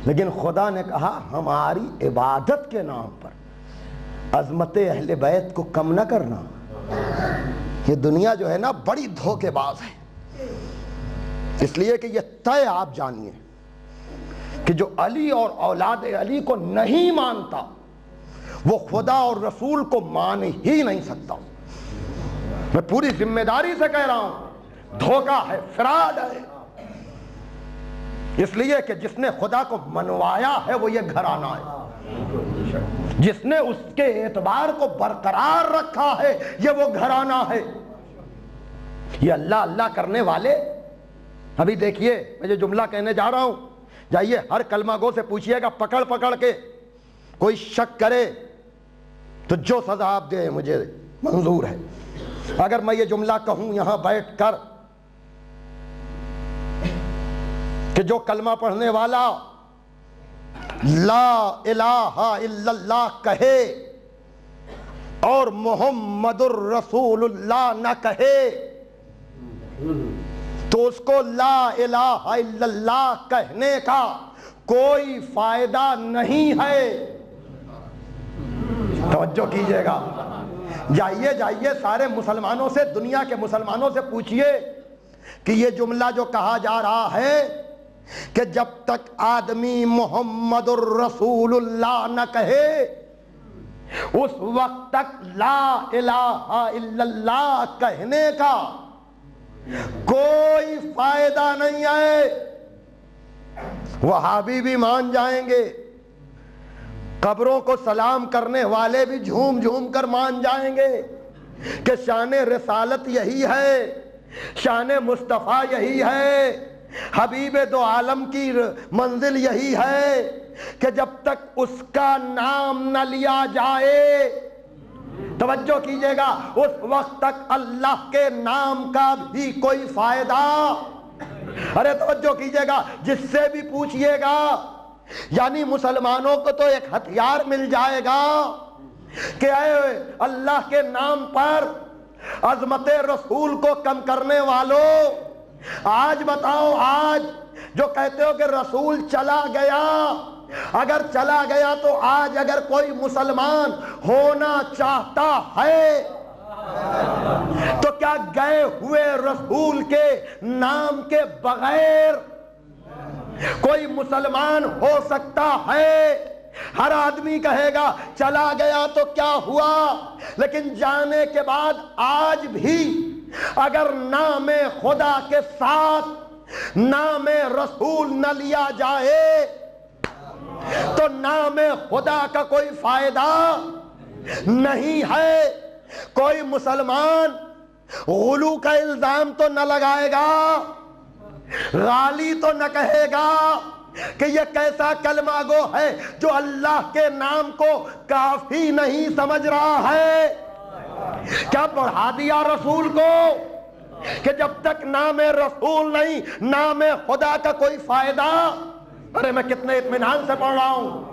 لیکن خدا نے کہا ہماری عبادت کے نام پر عظمت اہل بیت کو کم نہ کرنا۔ یہ دنیا جو ہے نا بڑی دھوکے باز ہے، اس لیے کہ یہ طے آپ جانیے کہ جو علی اور اولاد علی کو نہیں مانتا وہ خدا اور رسول کو مان ہی نہیں سکتا۔ میں پوری ذمہ داری سے کہہ رہا ہوں، دھوکہ ہے، فراڈ ہے، اس لیے کہ جس نے خدا کو منوایا ہے وہ یہ گھرانہ ہے، جس نے اس کے اعتبار کو برقرار رکھا ہے یہ وہ گھرانہ ہے۔ یہ اللہ اللہ کرنے والے، ابھی دیکھیے میں جو جملہ کہنے جا رہا ہوں، جائیے ہر کلمہ گو سے پوچھئے گا پکڑ پکڑ کے، کوئی شک کرے تو جو سزا آپ دیں مجھے منظور ہے۔ اگر میں یہ جملہ کہوں یہاں بیٹھ کر کہ جو کلمہ پڑھنے والا لا الہ الا اللہ کہے اور محمد الرسول اللہ نہ کہے تو اس کو لا الہ الا اللہ کہنے کا کوئی فائدہ نہیں ہے۔ توجہ کیجئے گا، جائیے سارے مسلمانوں سے، دنیا کے مسلمانوں سے پوچھئے کہ یہ جملہ جو کہا جا رہا ہے کہ جب تک آدمی محمد الرسول اللہ نہ کہے اس وقت تک لا الہ الا اللہ کہنے کا کوئی فائدہ نہیں ہے۔ وہابی بھی مان جائیں گے، قبروں کو سلام کرنے والے بھی جھوم جھوم کر مان جائیں گے کہ شان رسالت یہی ہے، شان مصطفیٰ یہی ہے، حبیب دو عالم کی منزل یہی ہے کہ جب تک اس کا نام نہ لیا جائے توجہ کیجئے گا، اس وقت تک اللہ کے نام کا بھی کوئی فائدہ، ارے توجہ کیجئے گا، جس سے بھی پوچھئے گا، یعنی مسلمانوں کو تو ایک ہتھیار مل جائے گا کہ اے اللہ کے نام پر عظمت رسول کو کم کرنے والوں، آج بتاؤ، آج جو کہتے ہو کہ رسول چلا گیا، اگر چلا گیا تو آج اگر کوئی مسلمان ہونا چاہتا ہے تو کیا گئے ہوئے رسول کے نام کے بغیر کوئی مسلمان ہو سکتا ہے؟ ہر آدمی کہے گا چلا گیا تو کیا ہوا، لیکن جانے کے بعد آج بھی اگر نام خدا کے ساتھ نام رسول نہ لیا جائے تو نام خدا کا کوئی فائدہ نہیں ہے۔ کوئی مسلمان غلو کا الزام تو نہ لگائے گا، غالی تو نہ کہے گا کہ یہ کیسا کلمہ گو ہے جو اللہ کے نام کو کافی نہیں سمجھ رہا ہے۔ کیا بڑھا دیا رسول کو کہ جب تک نام رسول نہیں نام خدا کا کوئی فائدہ؟ ارے میں کتنے اطمینان سے پڑھ رہا ہوں،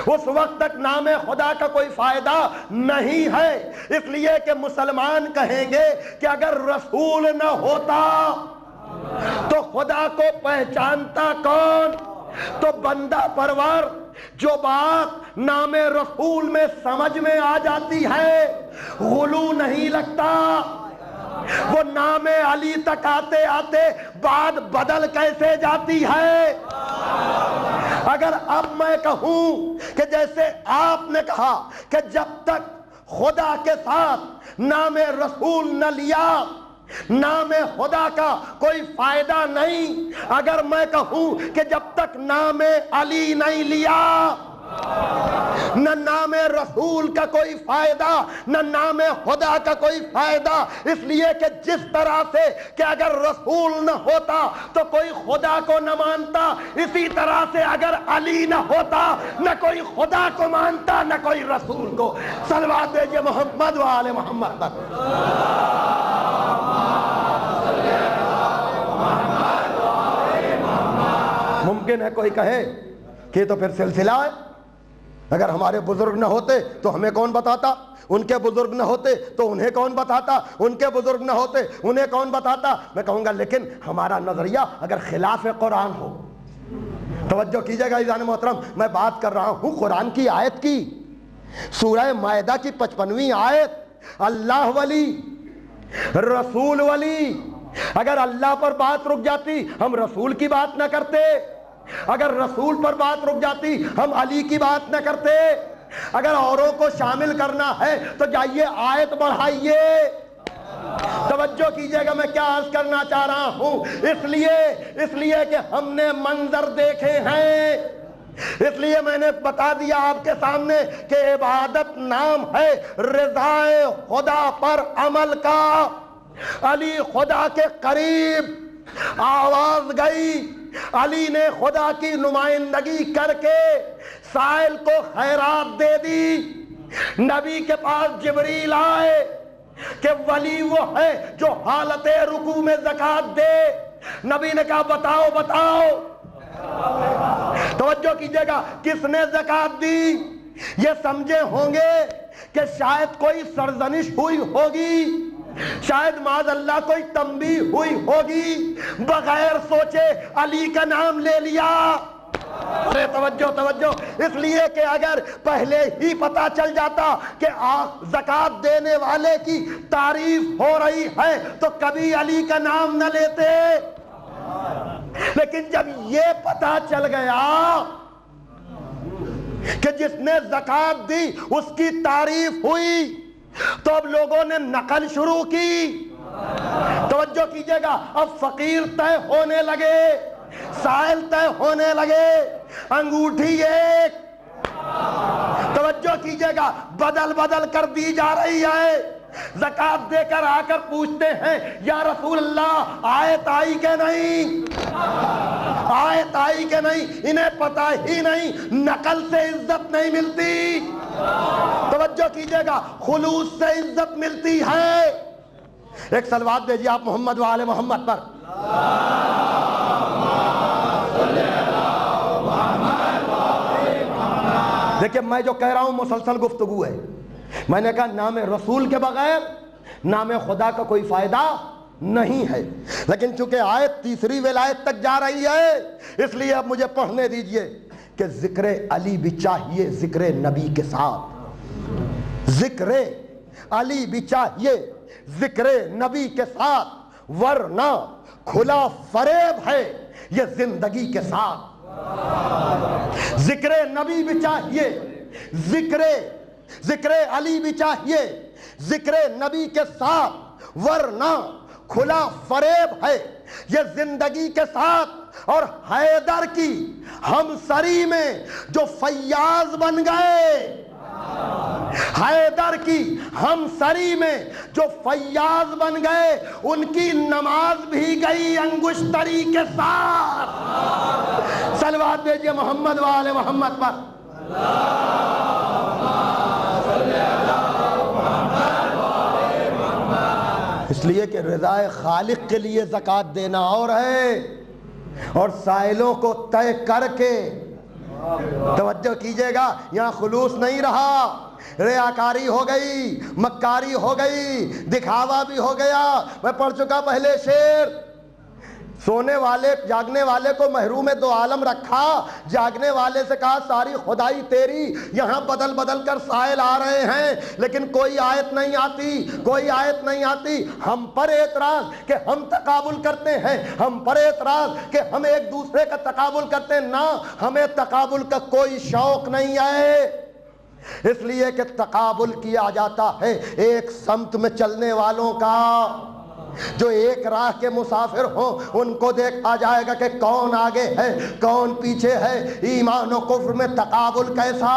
اس وقت تک نام خدا کا کوئی فائدہ نہیں ہے، اس لیے کہ مسلمان کہیں گے کہ اگر رسول نہ ہوتا تو خدا کو پہچانتا کون؟ تو بندہ پرور جو بات نام رسول میں سمجھ میں آ جاتی ہے، غلو نہیں لگتا، وہ نام علی تک آتے آتے بات بدل کیسے جاتی ہے؟ اگر اب میں کہوں کہ جیسے آپ نے کہا کہ جب تک خدا کے ساتھ نام رسول نہ لیا نام خدا کا کوئی فائدہ نہیں، اگر میں کہوں کہ جب تک نام علی نہیں لیا نہ نام رسول کا کوئی فائدہ نہ نام خدا کا کوئی فائدہ، اس لیے کہ جس طرح سے کہ اگر رسول نہ ہوتا تو کوئی خدا کو نہ مانتا، اسی طرح سے اگر علی نہ ہوتا نہ کوئی خدا کو مانتا نہ کوئی رسول کو۔ صلوات بھیجئے محمد و آل محمد پر۔ ممکن ہے کوئی کہے کہ تو پھر سلسلہ ہے، اگر ہمارے بزرگ نہ ہوتے تو ہمیں کون بتاتا، ان کے بزرگ نہ ہوتے تو انہیں کون بتاتا، ان کے بزرگ نہ ہوتے انہیں کون بتاتا۔ میں کہوں گا لیکن ہمارا نظریہ اگر خلاف قرآن ہو، توجہ کیجئے گا عزیزان محترم، میں بات کر رہا ہوں قرآن کی آیت کی، سورہ مائدہ کی 55ویں آیت، اللہ ولی رسول ولی، اگر اللہ پر بات رک جاتی ہم رسول کی بات نہ کرتے، اگر رسول پر بات رک جاتی ہم علی کی بات نہ کرتے، اگر اوروں کو شامل کرنا ہے تو جائیے آیت بڑھائیے۔ توجہ کیجئے گا میں کیا عرض کرنا چاہ رہا ہوں، اس لیے کہ ہم نے منظر دیکھے ہیں، اس لیے میں نے بتا دیا آپ کے سامنے کہ عبادت نام ہے رضا خدا پر عمل کا۔ علی خدا کے قریب، آواز گئی، علی نے خدا کی نمائندگی کر کے سائل کو خیرات دے دی، نبی کے پاس جبریل آئے کہ ولی وہ ہے جو حالت رکوع میں زکوٰۃ دے، نبی نے کہا بتاؤ بتاؤ، توجہ کیجئے گا کس نے زکوٰۃ دی؟ یہ سمجھے ہوں گے کہ شاید کوئی سرزنش ہوئی ہوگی، شاید معاذ اللہ کوئی تنبیہ ہوئی ہوگی، بغیر سوچے علی کا نام لے لیا۔ ارے توجہ، اس لیے کہ اگر پہلے ہی پتا چل جاتا کہ زکوٰۃ دینے والے کی تعریف ہو رہی ہے تو کبھی علی کا نام نہ لیتے، لیکن جب یہ پتا چل گیا کہ جس نے زکوٰۃ دی اس کی تعریف ہوئی تو اب لوگوں نے نقل شروع کی۔ توجہ کیجئے گا، اب فقیر طے ہونے لگے، سائل طے ہونے لگے، انگوٹھی ایک، توجہ کیجئے گا بدل بدل کر دی جا رہی ہے، زکات دے کر آ کر پوچھتے ہیں یا رسول اللہ آیت آئی کہ نہیں، آیت آئی کہ نہیں، انہیں پتہ ہی نہیں نقل سے عزت نہیں ملتی۔ توجہ کیجئے گا، خلوص سے عزت ملتی ہے۔ ایک صلوات بھیجیے آپ محمد وآل محمد پر۔ دیکھیں میں جو کہہ رہا ہوں مسلسل گفتگو ہے، میں نے کہا نام رسول کے بغیر نام خدا کا کوئی فائدہ نہیں ہے، لیکن چونکہ آیت تیسری ولایت تک جا رہی ہے اس لیے اب مجھے پڑھنے دیجئے کہ ذکر علی بھی چاہیے ذکر نبی کے ساتھ، ذکر علی بھی چاہیے ذکر نبی کے ساتھ، ورنہ کھلا فریب ہے یہ زندگی کے ساتھ۔ ذکر نبی بھی چاہیے، ذکر علی بھی چاہیے ذکر نبی کے ساتھ، ورنہ کھلا فریب ہے یہ زندگی کے ساتھ۔ اور حیدر کی ہمسری میں جو فیاض بن گئے، حیدر کی ہمسری میں جو فیاض بن گئے، ان کی نماز بھی گئی انگشتری کے ساتھ۔ صلوات بھیجئے محمد وآل محمد پر۔ اس لیے کہ رضا خالق کے لیے زکوٰۃ دینا اور ہے، اور سائلوں کو طے کر کے، توجہ کیجئے گا یہاں خلوص نہیں رہا، ریاکاری ہو گئی، مکاری ہو گئی، دکھاوا بھی ہو گیا۔ میں پڑھ چکا پہلے شعر، سونے والے جاگنے والے کو محروم دو عالم رکھا، جاگنے والے سے کہا ساری خدائی تیری، یہاں بدل بدل کر سائل آ رہے ہیں لیکن کوئی آیت نہیں آتی، کوئی آیت نہیں آتی۔ ہم پر اعتراض کہ ہم تقابل کرتے ہیں، ہم پر اعتراض کہ ہم ایک دوسرے کا تقابل کرتے ہیں، نہ، ہمیں تقابل کا کوئی شوق نہیں ہے، اس لیے کہ تقابل کیا جاتا ہے ایک سمت میں چلنے والوں کا۔ جو ایک راہ کے مسافر ہوں ان کو دیکھا جائے گا کہ کون آگے ہے کون پیچھے ہے۔ ایمان و کفر میں تقابل کیسا؟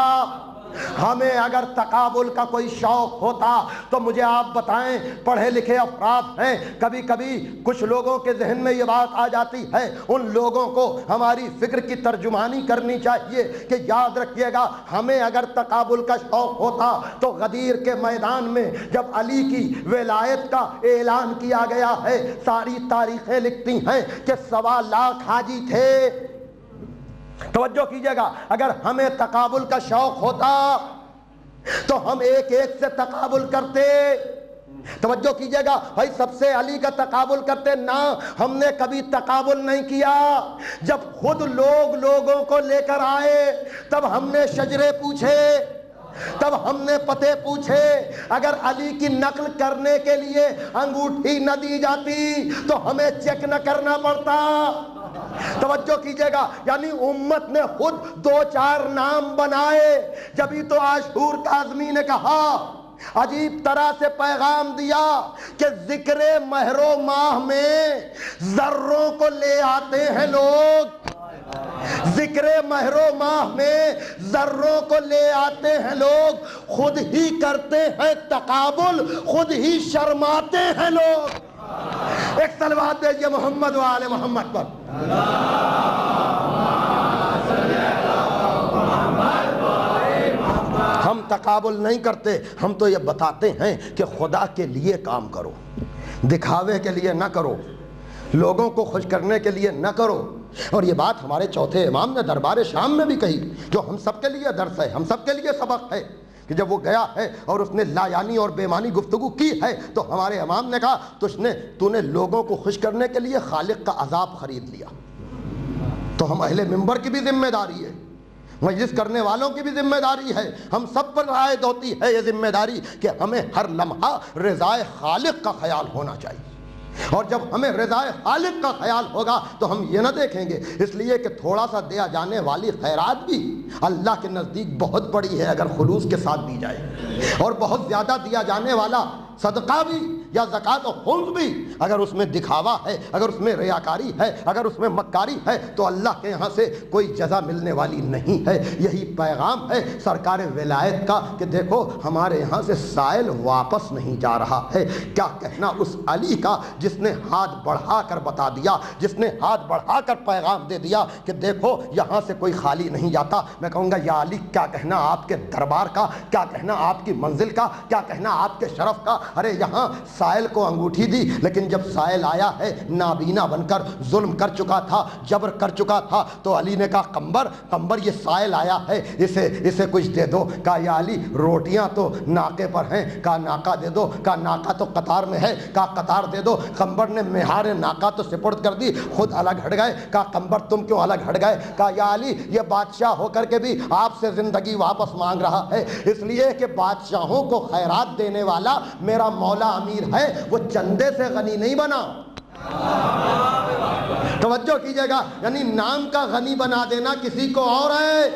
ہمیں اگر تقابل کا کوئی شوق ہوتا تو مجھے آپ بتائیں، پڑھے لکھے افراد ہیں، کبھی کبھی کچھ لوگوں کے ذہن میں یہ بات آ جاتی ہے، ان لوگوں کو ہماری فکر کی ترجمانی کرنی چاہیے کہ یاد رکھیے گا ہمیں اگر تقابل کا شوق ہوتا تو غدیر کے میدان میں جب علی کی ولایت کا اعلان کیا گیا ہے، ساری تاریخیں لکھتی ہیں کہ 1.25 لاکھ حاجی تھے۔ توجہ کیجئے گا، اگر ہمیں تقابل کا شوق ہوتا تو ہم ایک ایک سے تقابل کرتے۔ توجہ کیجئے گا بھائی، سب سے علی کا تقابل کرتے، نہ، ہم نے کبھی تقابل نہیں کیا۔ جب خود لوگ لوگوں کو لے کر آئے تب ہم نے شجرے پوچھے، تب ہم نے پتے پوچھے۔ اگر علی کی نقل کرنے کے لیے انگوٹھی نہ دی جاتی تو ہمیں چیک نہ کرنا پڑتا۔ توجہ کیجئے گا، یعنی امت نے خود 2-4 نام بنائے، جبھی تو عاشور کاظمی نے کہا، عجیب طرح سے پیغام دیا کہ ذکر مہر و ماہ میں ذروں کو لے آتے ہیں لوگ، ذکر مہر و ماہ میں ذروں کو لے آتے ہیں لوگ، خود ہی کرتے ہیں تقابل، خود ہی شرماتے ہیں لوگ۔ ایک صلوات دیجئے محمد و آل محمد پر۔ ہم تقابل نہیں کرتے، ہم تو یہ بتاتے ہیں کہ خدا کے لیے کام کرو، دکھاوے کے لیے نہ کرو، لوگوں کو خوش کرنے کے لیے نہ کرو۔ اور یہ بات ہمارے چوتھے امام نے دربار شام میں بھی کہی، جو ہم سب کے لیے درس ہے، ہم سب کے لیے سبق ہے، کہ جب وہ گیا ہے اور اس نے لا یعنی اور بے معنی گفتگو کی ہے تو ہمارے امام نے کہا تو نے لوگوں کو خوش کرنے کے لیے خالق کا عذاب خرید لیا۔ تو ہم اہل منبر کی بھی ذمہ داری ہے، مجلس کرنے والوں کی بھی ذمہ داری ہے، ہم سب پر عائد ہوتی ہے یہ ذمہ داری کہ ہمیں ہر لمحہ رضائے خالق کا خیال ہونا چاہیے۔ اور جب ہمیں رضائے خالق کا خیال ہوگا تو ہم یہ نہ دیکھیں گے، اس لیے کہ تھوڑا سا دیا جانے والی خیرات بھی اللہ کے نزدیک بہت بڑی ہے اگر خلوص کے ساتھ دی جائے، اور بہت زیادہ دیا جانے والا صدقہ بھی یا زکات و خمس بھی اگر اس میں دکھاوا ہے، اگر اس میں ریاکاری ہے، اگر اس میں مکاری ہے تو اللہ کے یہاں سے کوئی جزا ملنے والی نہیں ہے۔ یہی پیغام ہے سرکار ولایت کا کہ دیکھو ہمارے یہاں سے سائل واپس نہیں جا رہا ہے۔ کیا کہنا اس علی کا جس نے ہاتھ بڑھا کر بتا دیا، جس نے ہاتھ بڑھا کر پیغام دے دیا کہ دیکھو یہاں سے کوئی خالی نہیں جاتا۔ میں کہوں گا یا علی کیا کہنا آپ کے دربار کا، کیا کہنا آپ کی منزل کا، کیا کہنا آپ کے شرف کا۔ ارے یہاں سائل کو انگوٹھی دی، لیکن جب سائل آیا ہے نابینا بن کر، ظلم کر چکا تھا، جبر کر چکا تھا، تو علی نے کہا قمبر یہ سائل آیا ہے، اسے کچھ دے دو۔ کہا یا علی روٹیاں تو ناکے پر ہیں، کہا ناکا دے دو، کہا ناکا تو قطار میں ہے، کہا قطار دے دو۔ قمبر نے مہار ناکا تو سپرد کر دی، خود الگ ہٹ گئے۔ کہا قمبر تم کیوں الگ ہٹ گئے؟ کہا یا علی یہ بادشاہ ہو کر کے بھی آپ سے زندگی واپس مانگ رہا ہے، اس لیے کہ بادشاہوں کو خیرات دینے والا میرا مولا امیر ہے، وہ چندے سے غنی نہیں بنا۔ توجہ کیجئے گا، یعنی نام کا غنی بنا دینا کسی کو اور ہے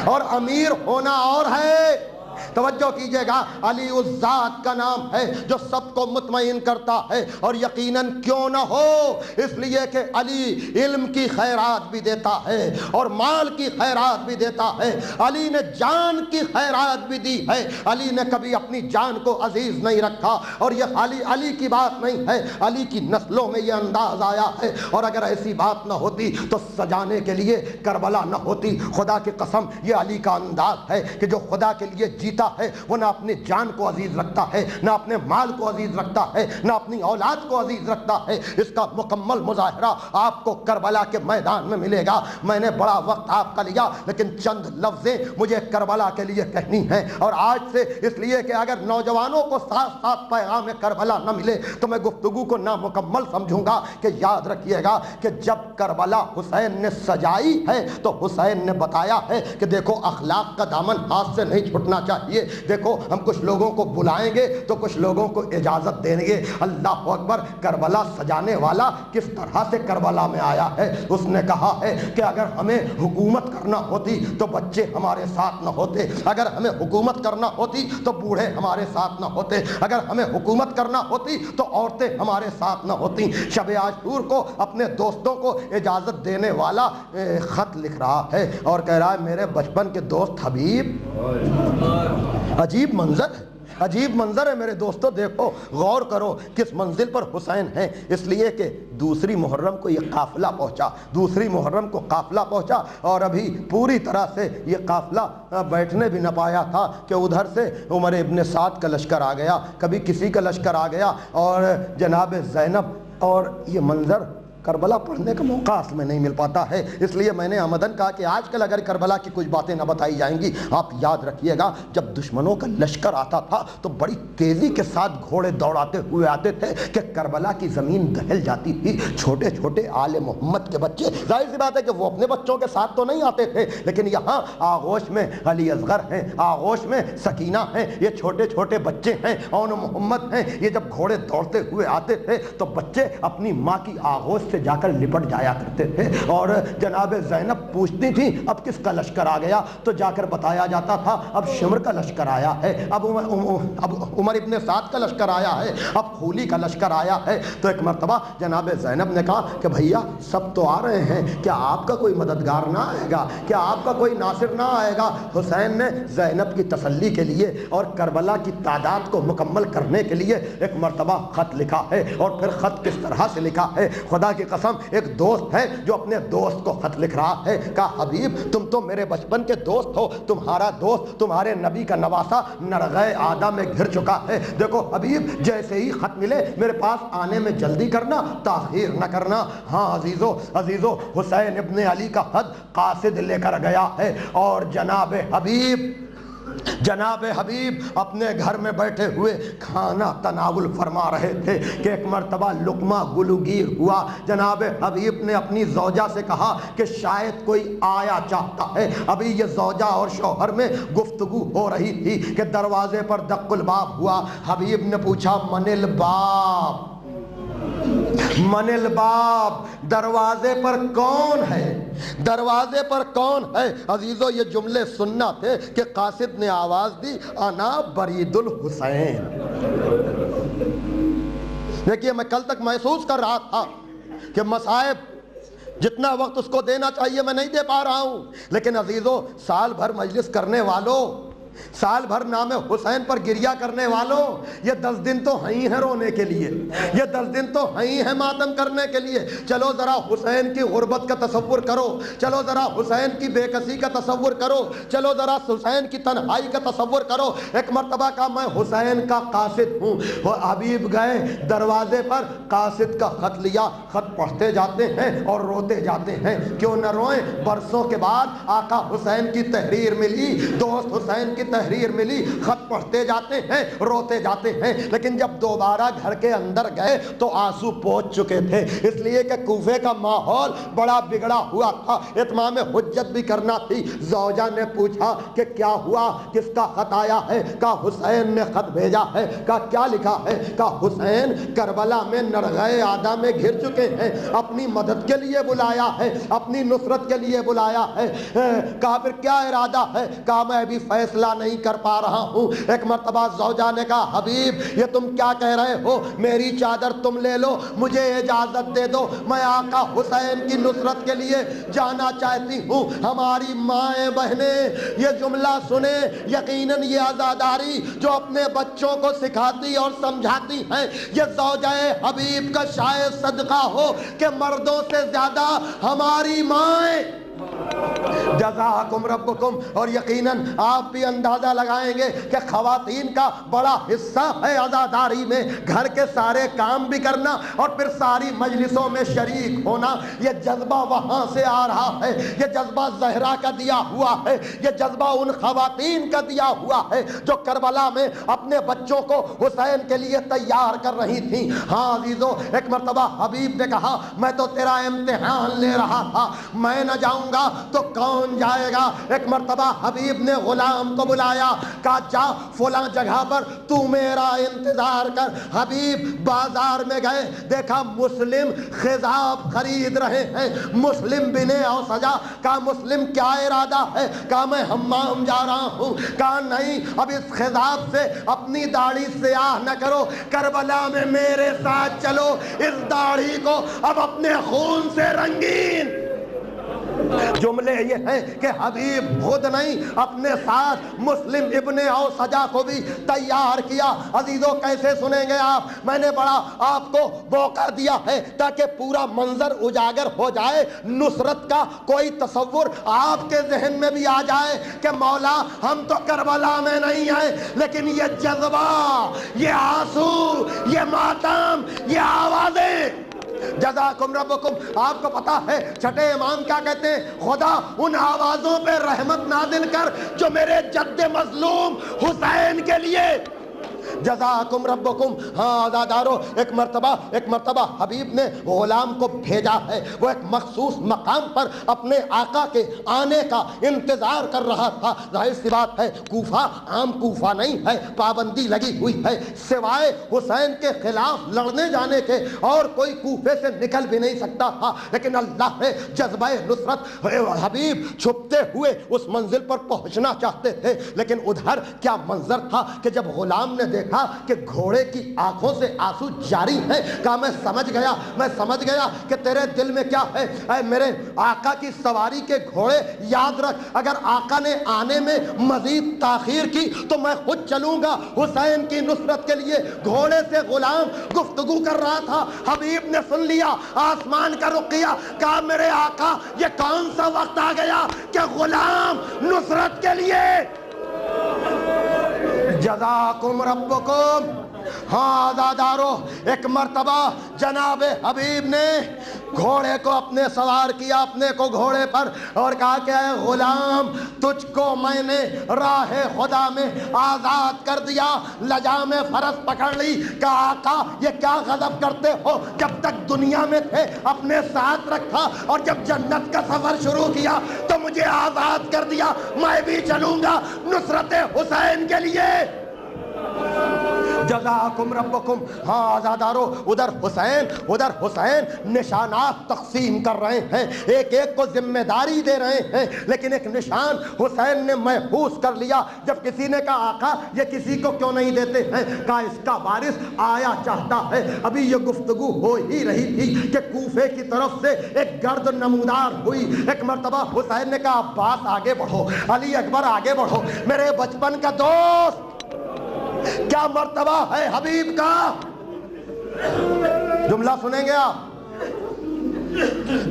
اور امیر ہونا اور ہے۔ توجہ کیجئے گا، علی اس ذات کا نام ہے جو سب کو مطمئن کرتا ہے، اور یقیناً کیوں نہ ہو، اس لیے کہ علی علم کی خیرات بھی دیتا ہے اور مال کی خیرات بھی دیتا ہے۔ علی نے جان کی خیرات بھی دی ہے، علی نے کبھی اپنی جان کو عزیز نہیں رکھا، اور یہ خالی علی کی بات نہیں ہے، علی کی نسلوں میں یہ انداز آیا ہے۔ اور اگر ایسی بات نہ ہوتی تو سجانے کے لیے کربلا نہ ہوتی۔ خدا کی قسم یہ علی کا انداز ہے کہ جو خدا کے لیے جیتا ہے وہ نہ اپنے جان کو عزیز رکھتا ہے، نہ اپنے مال کو عزیز رکھتا ہے، نہ اپنی اولاد کو عزیز رکھتا ہے۔ اس کا مکمل مظاہرہ آپ کو کربلا کے میدان میں ملے گا۔ میں نے بڑا وقت آپ کا لیا، لیکن چند لفظیں مجھے کربلا کے لیے کہنی ہیں، اور آج سے اس لیے کہ اگر نوجوانوں کو ساتھ ساتھ پیغام کربلا نہ ملے تو میں گفتگو کو نامکمل سمجھوں گا۔ کہ یاد رکھیے گا کہ جب کربلا حسین نے سجائی ہے تو حسین نے بتایا ہے کہ دیکھو اخلاق کا دامن ہاتھ سے نہیں چھوٹنا چاہیے۔ دیکھو ہم کچھ لوگوں کو بلائیں گے تو کچھ لوگوں کو اجازت دیں گے۔ اللہ اکبر، کربلا سجانے والا کس طرح سے کربلا میں آیا ہے۔ اس نے کہا ہے کہ اگر ہمیں حکومت کرنا ہوتی تو بچے ہمارے ساتھ نہ ہوتے، اگر ہمیں حکومت کرنا ہوتی تو بوڑھے ہمارے ساتھ نہ ہوتے، اگر ہمیں حکومت کرنا ہوتی تو عورتیں ہمارے ساتھ نہ ہوتی۔ شب عاشور کو اپنے دوستوں کو اجازت دینے والا خط لکھ رہا ہے اور کہہ رہا ہے میرے بچپن کے دوست حبیب۔ عجیب منظر ہے، عجیب منظر ہے میرے دوستو۔ دیکھو غور کرو کس منزل پر حسین ہیں، اس لیے کہ دوسری محرم کو یہ قافلہ پہنچا، دوسری محرم کو قافلہ پہنچا، اور ابھی پوری طرح سے یہ قافلہ بیٹھنے بھی نہ پایا تھا کہ ادھر سے عمر ابن سعد کا لشکر آ گیا، کبھی کسی کا لشکر آ گیا، اور جناب زینب، اور یہ منظر کربلا پڑھنے کا موقع اس میں نہیں مل پاتا ہے۔ اس لیے میں نے آمدن کہا کہ آج کل اگر کربلا کی کچھ باتیں نہ بتائی جائیں گی، آپ یاد رکھیے گا جب دشمنوں کا لشکر آتا تھا تو بڑی تیزی کے ساتھ گھوڑے دوڑاتے ہوئے آتے تھے کہ کربلا کی زمین دہل جاتی تھی۔ چھوٹے چھوٹے آل محمد کے بچے، ظاہر سی بات ہے کہ وہ اپنے بچوں کے ساتھ تو نہیں آتے تھے، لیکن یہاں آغوش میں علی اصغر ہیں، آغوش میں سکینہ ہیں، یہ چھوٹے چھوٹے بچے ہیں، اون محمد ہیں۔ یہ جب گھوڑے دوڑتے ہوئے آتے تھے تو بچے اپنی ماں کی آغوش سے جا کر لپٹ جایا کرتے تھے، اور جناب زینب پوچھتی تھی اب کس کا لشکر آ گیا، تو جا کر بتایا جاتا تھا اب شمر کا لشکر آیا ہے، اب عمر ابن سعد کا لشکر آیا ہے، اب خولی کا لشکر آیا ہے۔ تو ایک مرتبہ جناب زینب نے کہا کہ بھیا سب تو آ رہے ہیں، کیا آپ کا کوئی مددگار نہ آئے گا، کیا آپ کا کوئی ناصر نہ آئے گا؟ حسین نے زینب کی تسلی کے لیے اور کربلا کی تعداد کو مکمل کرنے کے لیے ایک مرتبہ خط لکھا ہے، اور پھر خط کس طرح سے لکھا ہے، خدا کی قسم ایک دوست ہے جو اپنے دوست کو خط لکھ رہا ہے، کہا حبیب تم تو میرے بچپن کے دوست ہو، تمہارا دوست تمہارے نبی کا نواسا نرغہ آدھا میں گھر چکا ہے، دیکھو حبیب جیسے ہی خط ملے میرے پاس آنے میں جلدی کرنا، تاخیر نہ کرنا۔ ہاں عزیزو حسین ابن علی کا خط قاصد لے کر گیا ہے، اور جناب حبیب اپنے گھر میں بیٹھے ہوئے کھانا تناول فرما رہے تھے کہ ایک مرتبہ لقمہ گلوگیر ہوا۔ جناب حبیب نے اپنی زوجہ سے کہا کہ شاید کوئی آیا چاہتا ہے۔ ابھی یہ زوجہ اور شوہر میں گفتگو ہو رہی تھی کہ دروازے پر دق الباب ہوا۔ حبیب نے پوچھا من الباب، دروازے پر کون ہے، دروازے پر کون ہے؟ عزیزو یہ جملے سننا تھے کہ قاصد نے آواز دی انا برید الحسین۔ دیکھیے میں کل تک محسوس کر رہا تھا کہ مصائب جتنا وقت اس کو دینا چاہیے میں نہیں دے پا رہا ہوں، لیکن عزیزو سال بھر مجلس کرنے والوں، سال بھر نام حسین پر گریہ کرنے والوں، یہ 10 دن تو ہیں ہی ہیں رونے کے لیے، یہ 10 دن تو ہیں ہی ہیں ماتم کرنے کے لیے۔ چلو ذرا حسین کی غربت کا تصور کرو، چلو ذرا حسین کی بے کسی کا تصور کرو، چلو ذرا حسین کی تنہائی کا تصور کرو۔ ایک مرتبہ کا میں حسین کا قاصد ہوں، وہ حبیب گئے دروازے پر، قاصد کا خط لیا، خط پڑھتے جاتے ہیں اور روتے جاتے ہیں۔ کیوں نہ روئیں، برسوں کے بعد آقا حسین کی تحریر ملی، دوست حسین کی تحریر ملی، خط پڑھتے جاتے ہیں، روتے جاتے ہیں، لیکن جب دوبارہ گھر کے اندر گئے تو آنسو پوچھ چکے تھے، اس لیے کہ کوفے کا ماحول بڑا بگڑا ہوا تھا، اتمام حجت بھی کرنا تھی۔ زوجہ نے پوچھا کہ کیا ہوا، کس کا خط آیا ہے؟ کہا حسین نے خط بھیجا ہے۔ کہا کیا لکھا ہے؟ کہا حسین کربلا میں نرغہ آدھا میں گھر چکے ہیں، اپنی مدد کے لیے بلایا ہے، اپنی نصرت کے لیے بلایا ہے۔ کہا پھر کیا ارادہ ہے؟ کہا میں ابھی فیصلہ نہیں کر پا رہا ہوں۔ ایک مرتبہ زوجہ نے کہا حبیب یہ تم کیا کہہ رہے ہو، میری چادر تم لے لو، مجھے اجازت دے دو، میں آقا حسین کی نصرت کے لیے جانا چاہتی ہوں۔ ہماری مائیں بہنیں یہ جملہ سنیں، یقیناً یہ عزاداری جو اپنے بچوں کو سکھاتی اور سمجھاتی ہیں، یہ زوجہ حبیب کا شاید صدقہ ہو کہ مردوں سے زیادہ ہماری مائیں جزاکم ربکم۔ اور یقیناً آپ بھی اندازہ لگائیں گے کہ خواتین کا بڑا حصہ ہے عزاداری میں، گھر کے سارے کام بھی کرنا اور پھر ساری مجلسوں میں شریک ہونا۔ یہ جذبہ وہاں سے آ رہا ہے، یہ جذبہ زہرا کا دیا ہوا ہے، یہ جذبہ ان خواتین کا دیا ہوا ہے جو کربلا میں اپنے بچوں کو حسین کے لیے تیار کر رہی تھیں۔ ہاں عزیزو، ایک مرتبہ حبیب نے کہا میں تو تیرا امتحان لے رہا تھا، میں نہ جاؤں گا تو کون جائے گا؟ ایک مرتبہ حبیب نے غلام کو بلایا، کہا جا فلاں جگہ پر تو میرا انتظار کر۔ حبیب بازار میں گئے، دیکھا مسلم خضاب خرید رہے ہیں، مسلم بنے اور سجا۔ کہا مسلم کیا ارادہ ہے؟ کہا میں حمام جا رہا ہوں۔ کہا نہیں، اب اس خضاب سے اپنی داڑھی سیاہ نہ کرو، کربلا میں میرے ساتھ چلو، اس داڑھی کو اب اپنے خون سے رنگین۔ جملے یہ ہیں کہ حبیب خود نہیں، اپنے ساتھ مسلم ابن اوسجا کو بھی تیار کیا۔ عزیزو کیسے سنیں گے آپ؟ میں نے بڑا آپ کو موقع دیا ہے تاکہ پورا منظر اجاگر ہو جائے، نصرت کا کوئی تصور آپ کے ذہن میں بھی آ جائے کہ مولا ہم تو کربلا میں نہیں ہیں، لیکن یہ جذبہ، یہ آنسو، یہ ماتم، یہ آوازیں جزاکم ربکم۔ آپ کو پتا ہے چھٹے امام کیا کہتے ہیں؟ خدا ان آوازوں پہ رحمت نازل کر جو میرے جد مظلوم حسین کے لیے جزاکم ربکم۔ ہاں عزادارو، ایک مرتبہ حبیب نے غلام کو بھیجا ہے، وہ ایک مخصوص مقام پر اپنے آقا کے آنے کا انتظار کر رہا تھا۔ ظاہر سی بات ہے کوفہ عام کوفہ نہیں ہے، پابندی لگی ہوئی ہے، سوائے حسین کے خلاف لڑنے جانے کے اور کوئی کوفے سے نکل بھی نہیں سکتا تھا، لیکن اللہ نے جذبہ نصرت، حبیب چھپتے ہوئے اس منزل پر پہنچنا چاہتے تھے، لیکن ادھر کیا منظر تھا کہ جب غلام نے دیکھا کہ گھوڑے کی آنکھوں سے آنسو جاری ہیں، کہا میں سمجھ گیا کہ تیرے دل میں کیا ہے۔ اے میرے آقا کی سواری کے گھوڑے، یاد رکھ اگر آقا نے آنے میں مزید تاخیر کی تو میں خود چلوں گا حسین کی نصرت کے لیے۔ گھوڑے سے غلام گفتگو کر رہا تھا، حبیب نے سن لیا، آسمان کا رخ کیا، کہا میرے آقا یہ کون سا وقت آ گیا کہ غلام نصرت کے لیے جزاکم ربکم۔ ہاں عزادارو، ایک مرتبہ جناب حبیب نے گھوڑے کو اپنے سوار کیا، اپنے کو گھوڑے پر، اور کہا کہ اے غلام تجھ کو میں نے راہ خدا میں آزاد کر دیا۔ لجام فرس پکڑ لی، کہا آقا یہ کیا غضب کرتے ہو؟ جب تک دنیا میں تھے اپنے ساتھ رکھا، اور جب جنت کا سفر شروع کیا تو مجھے آزاد کر دیا، میں بھی چلوں گا نصرت حسین کے لیے۔ جزاکم ربکم. ہاں آزادارو، ادھر حسین نشانات تقسیم کر رہے ہیں، ایک ایک کو ذمہ داری دے رہے ہیں، لیکن ایک نشان حسین نے محفوظ کر لیا. جب کسی نے کہا آقا یہ کسی کو کیوں نہیں دیتے ہیں؟ کہا اس کا وارث آیا چاہتا ہے. ابھی یہ گفتگو ہو ہی رہی تھی کہ کوفے کی طرف سے ایک گرد نمودار ہوئی. ایک مرتبہ حسین نے کہا عباس آگے بڑھو، علی اکبر آگے بڑھو، میرے بچپن کا دوست. کیا مرتبہ ہے حبیب کا؟ جملہ سنیں گے آپ؟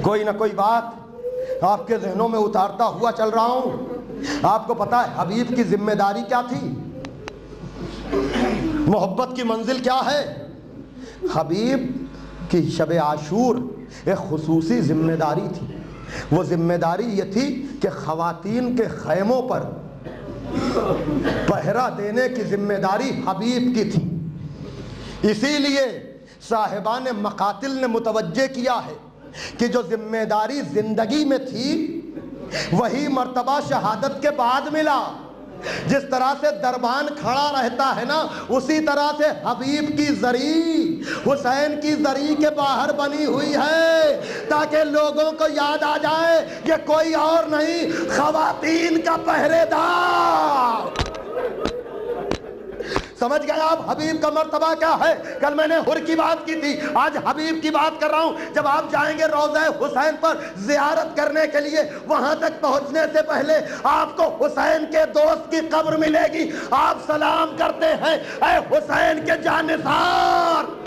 کوئی نہ کوئی بات آپ کے ذہنوں میں اتارتا ہوا چل رہا ہوں. آپ کو پتا ہے حبیب کی ذمہ داری کیا تھی؟ محبت کی منزل کیا ہے؟ حبیب کی شب عاشور ایک خصوصی ذمہ داری تھی. وہ ذمہ داری یہ تھی کہ خواتین کے خیموں پر پہرا دینے کی ذمہ داری حبیب کی تھی. اسی لیے صاحبان مقاتل نے متوجہ کیا ہے کہ جو ذمہ داری زندگی میں تھی وہی مرتبہ شہادت کے بعد ملا. جس طرح سے دربان کھڑا رہتا ہے نا، اسی طرح سے حبیب کی زری حسین کی زری کے باہر بنی ہوئی ہے، تاکہ لوگوں کو یاد آ جائے یہ کوئی اور نہیں، خواتین کا پہرے دار. سمجھ گئے آپ حبیب کا مرتبہ کیا ہے؟ کل میں نے حر کی بات کی تھی، آج حبیب کی بات کر رہا ہوں. جب آپ جائیں گے روضہ حسین پر زیارت کرنے کے لیے، وہاں تک پہنچنے سے پہلے آپ کو حسین کے دوست کی قبر ملے گی. آپ سلام کرتے ہیں اے حسین کے جانثار.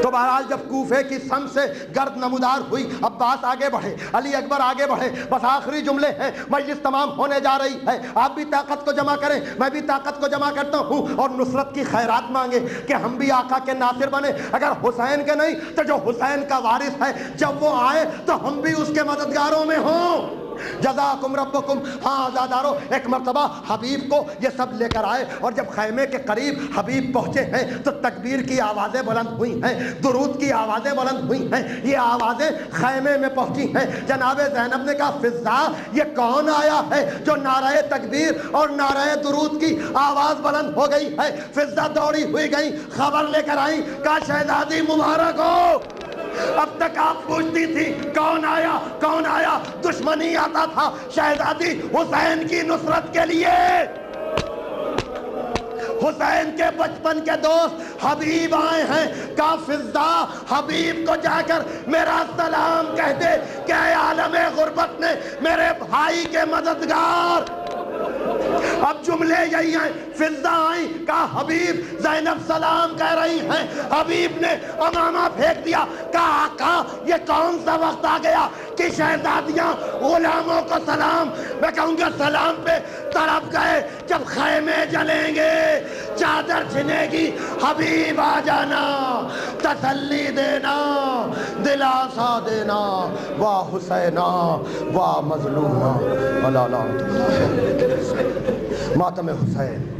تو بہرحال جب کوفے کی سم سے گرد نمودار ہوئی، عباس آگے بڑھے، علی اکبر آگے بڑھے. بس آخری جملے ہیں، مجلس تمام ہونے جا رہی ہے. آپ بھی طاقت کو جمع کریں، میں بھی طاقت کو جمع کرتا ہوں، اور نصرت کی خیرات مانگے کہ ہم بھی آقا کے ناصر بنے. اگر حسین کے نہیں تو جو حسین کا وارث ہے، جب وہ آئے تو ہم بھی اس کے مددگاروں میں ہوں. جزاکم ربکم. ہاں آزادارو، ایک مرتبہ حبیب کو یہ سب لے کر آئے، اور جب خیمے کے قریب حبیب پہنچے ہیں تو تکبیر کی آوازیں بلند ہوئی ہیں، درود کی آوازیں بلند ہوئی ہیں. یہ آوازیں خیمے میں پہنچی ہیں. جناب زینب نے کہا فضا یہ کون آیا ہے جو نعرہ تکبیر اور نعرہ درود کی آواز بلند ہو گئی ہے؟ فضا دوڑی ہوئی گئی، خبر لے کر آئی، کہا شہزادی مبارک ہو. اب تک آپ پوچھتی تھی کون آیا کون آیا، دشمنی آتا تھا. شہزادی حسین کی نصرت کے لیے، حسین کے بچپن کے دوست حبیب آئے ہیں. کہا فضا حبیب کو جا کر میرا سلام کہہ دے کہ اے عالم غربت نے میرے بھائی کے مددگار. اب جملے یہی ہیں. فضا آئی، کہا حبیب زینب سلام کہہ رہی ہیں. حبیب نے امامہ پھینک دیا، کہا آقا یہ کون سا وقت آ گیا کہ شہزادیاں غلاموں کو سلام؟ میں کہوں گا سلام پہ تڑپ گئے. جب خیمے جلیں گے، چادر چھنے گی، حبیب آ جانا، تسلی دینا، دلاسا دینا. واہ حسینہ واہ مظلومہ ولا لعنت ماتم حسین.